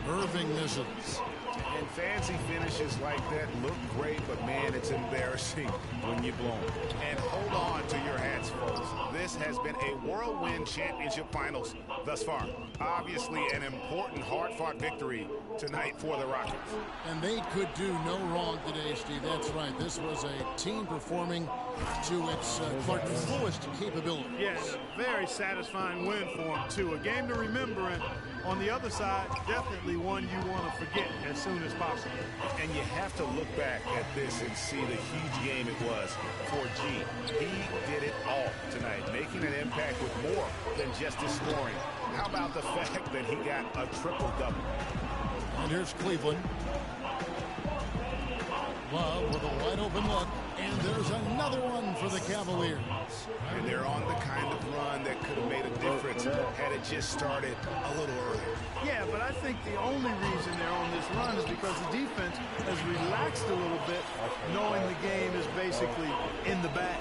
Irving misses. And fancy finishes like that look great, but man, it's embarrassing when you blow them. And hold on to your hats, folks. This has been a whirlwind championship finals thus far. Obviously an important, hard-fought victory tonight for the Rockets. And they could do no wrong today, Steve. That's right. This was a team performing to its fullest capability. Yes, very satisfying win for them, too. A game to remember, and on the other side, definitely one you want to forget as soon as possible. And you have to look back at this and see the huge game it was for G. He did it all tonight, making an impact with more than just his scoring. How about the fact that he got a triple-double? And here's Cleveland. Love with a wide-open look. And there's another one for the Cavaliers. And they're on the kind of run that could have made a difference had it just started a little earlier. Yeah, but I think the only reason they're on this run is because the defense has relaxed a little bit, knowing the game is basically in the bag.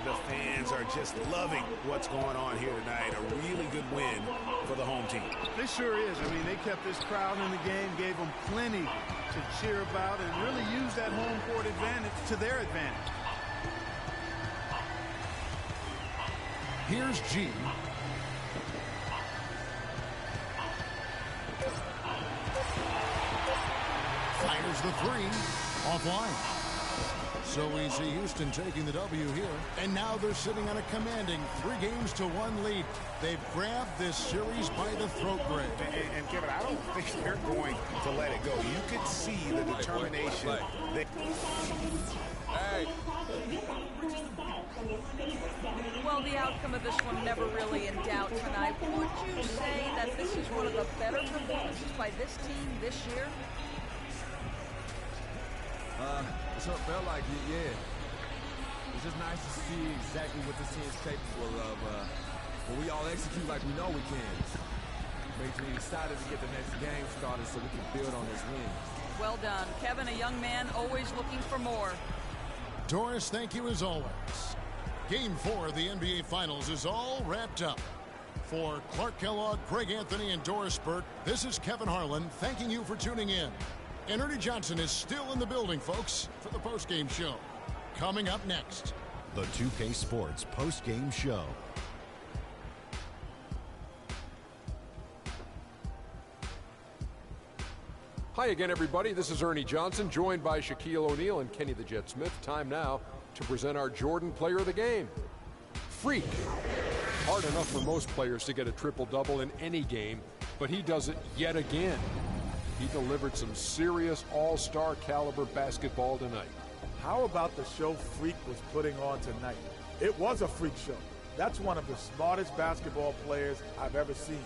The fans are just loving what's going on here tonight. A really good win for the home team. It sure is. I mean, they kept this crowd in the game, gave them plenty to cheer about, and really used that home court advantage to their advantage. Here's G. Fires the 3. offline. So we see Houston taking the W here, and now they're sitting on a commanding 3-1 lead. They've grabbed this series by the throat, Greg. And Kevin, I don't think they're going to let it go. You could see the determination. Hey. Well, the outcome of this one never really in doubt tonight. Would you say that this is one of the better performances by this team this year? It sort of felt like it, yeah. It's just nice to see exactly what this team is capable of when we all execute like we know we can. Makes me excited to get the next game started so we can build on this win. Well done. Kevin, a young man, always looking for more. Doris, thank you as always. Game 4 of the NBA Finals is all wrapped up. For Clark Kellogg, Greg Anthony, and Doris Burke, this is Kevin Harlan thanking you for tuning in. And Ernie Johnson is still in the building, folks, for the postgame show. Coming up next, the 2K Sports postgame show. Hi again, everybody. This is Ernie Johnson, joined by Shaquille O'Neal and Kenny the Jet Smith. Time now to present our Jordan Player of the Game. Freak. Hard enough for most players to get a triple-double in any game, but he does it yet again. He delivered some serious all-star caliber basketball tonight. How about the show Freak was putting on tonight? It was a freak show. That's one of the smartest basketball players I've ever seen.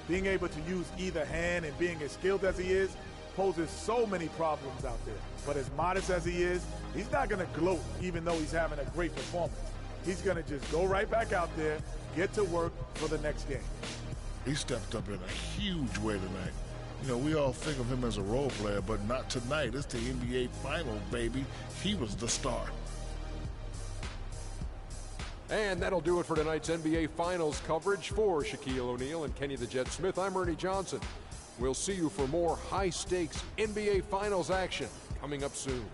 Being able to use either hand and being as skilled as he is poses so many problems out there. But as modest as he is, he's not going to gloat even though he's having a great performance. He's going to just go right back out there, get to work for the next game. He stepped up in a huge way tonight. You know, we all think of him as a role player, but not tonight. It's the NBA Finals, baby. He was the star. And that'll do it for tonight's NBA Finals coverage. For Shaquille O'Neal and Kenny the Jet Smith, I'm Ernie Johnson. We'll see you for more high-stakes NBA Finals action coming up soon.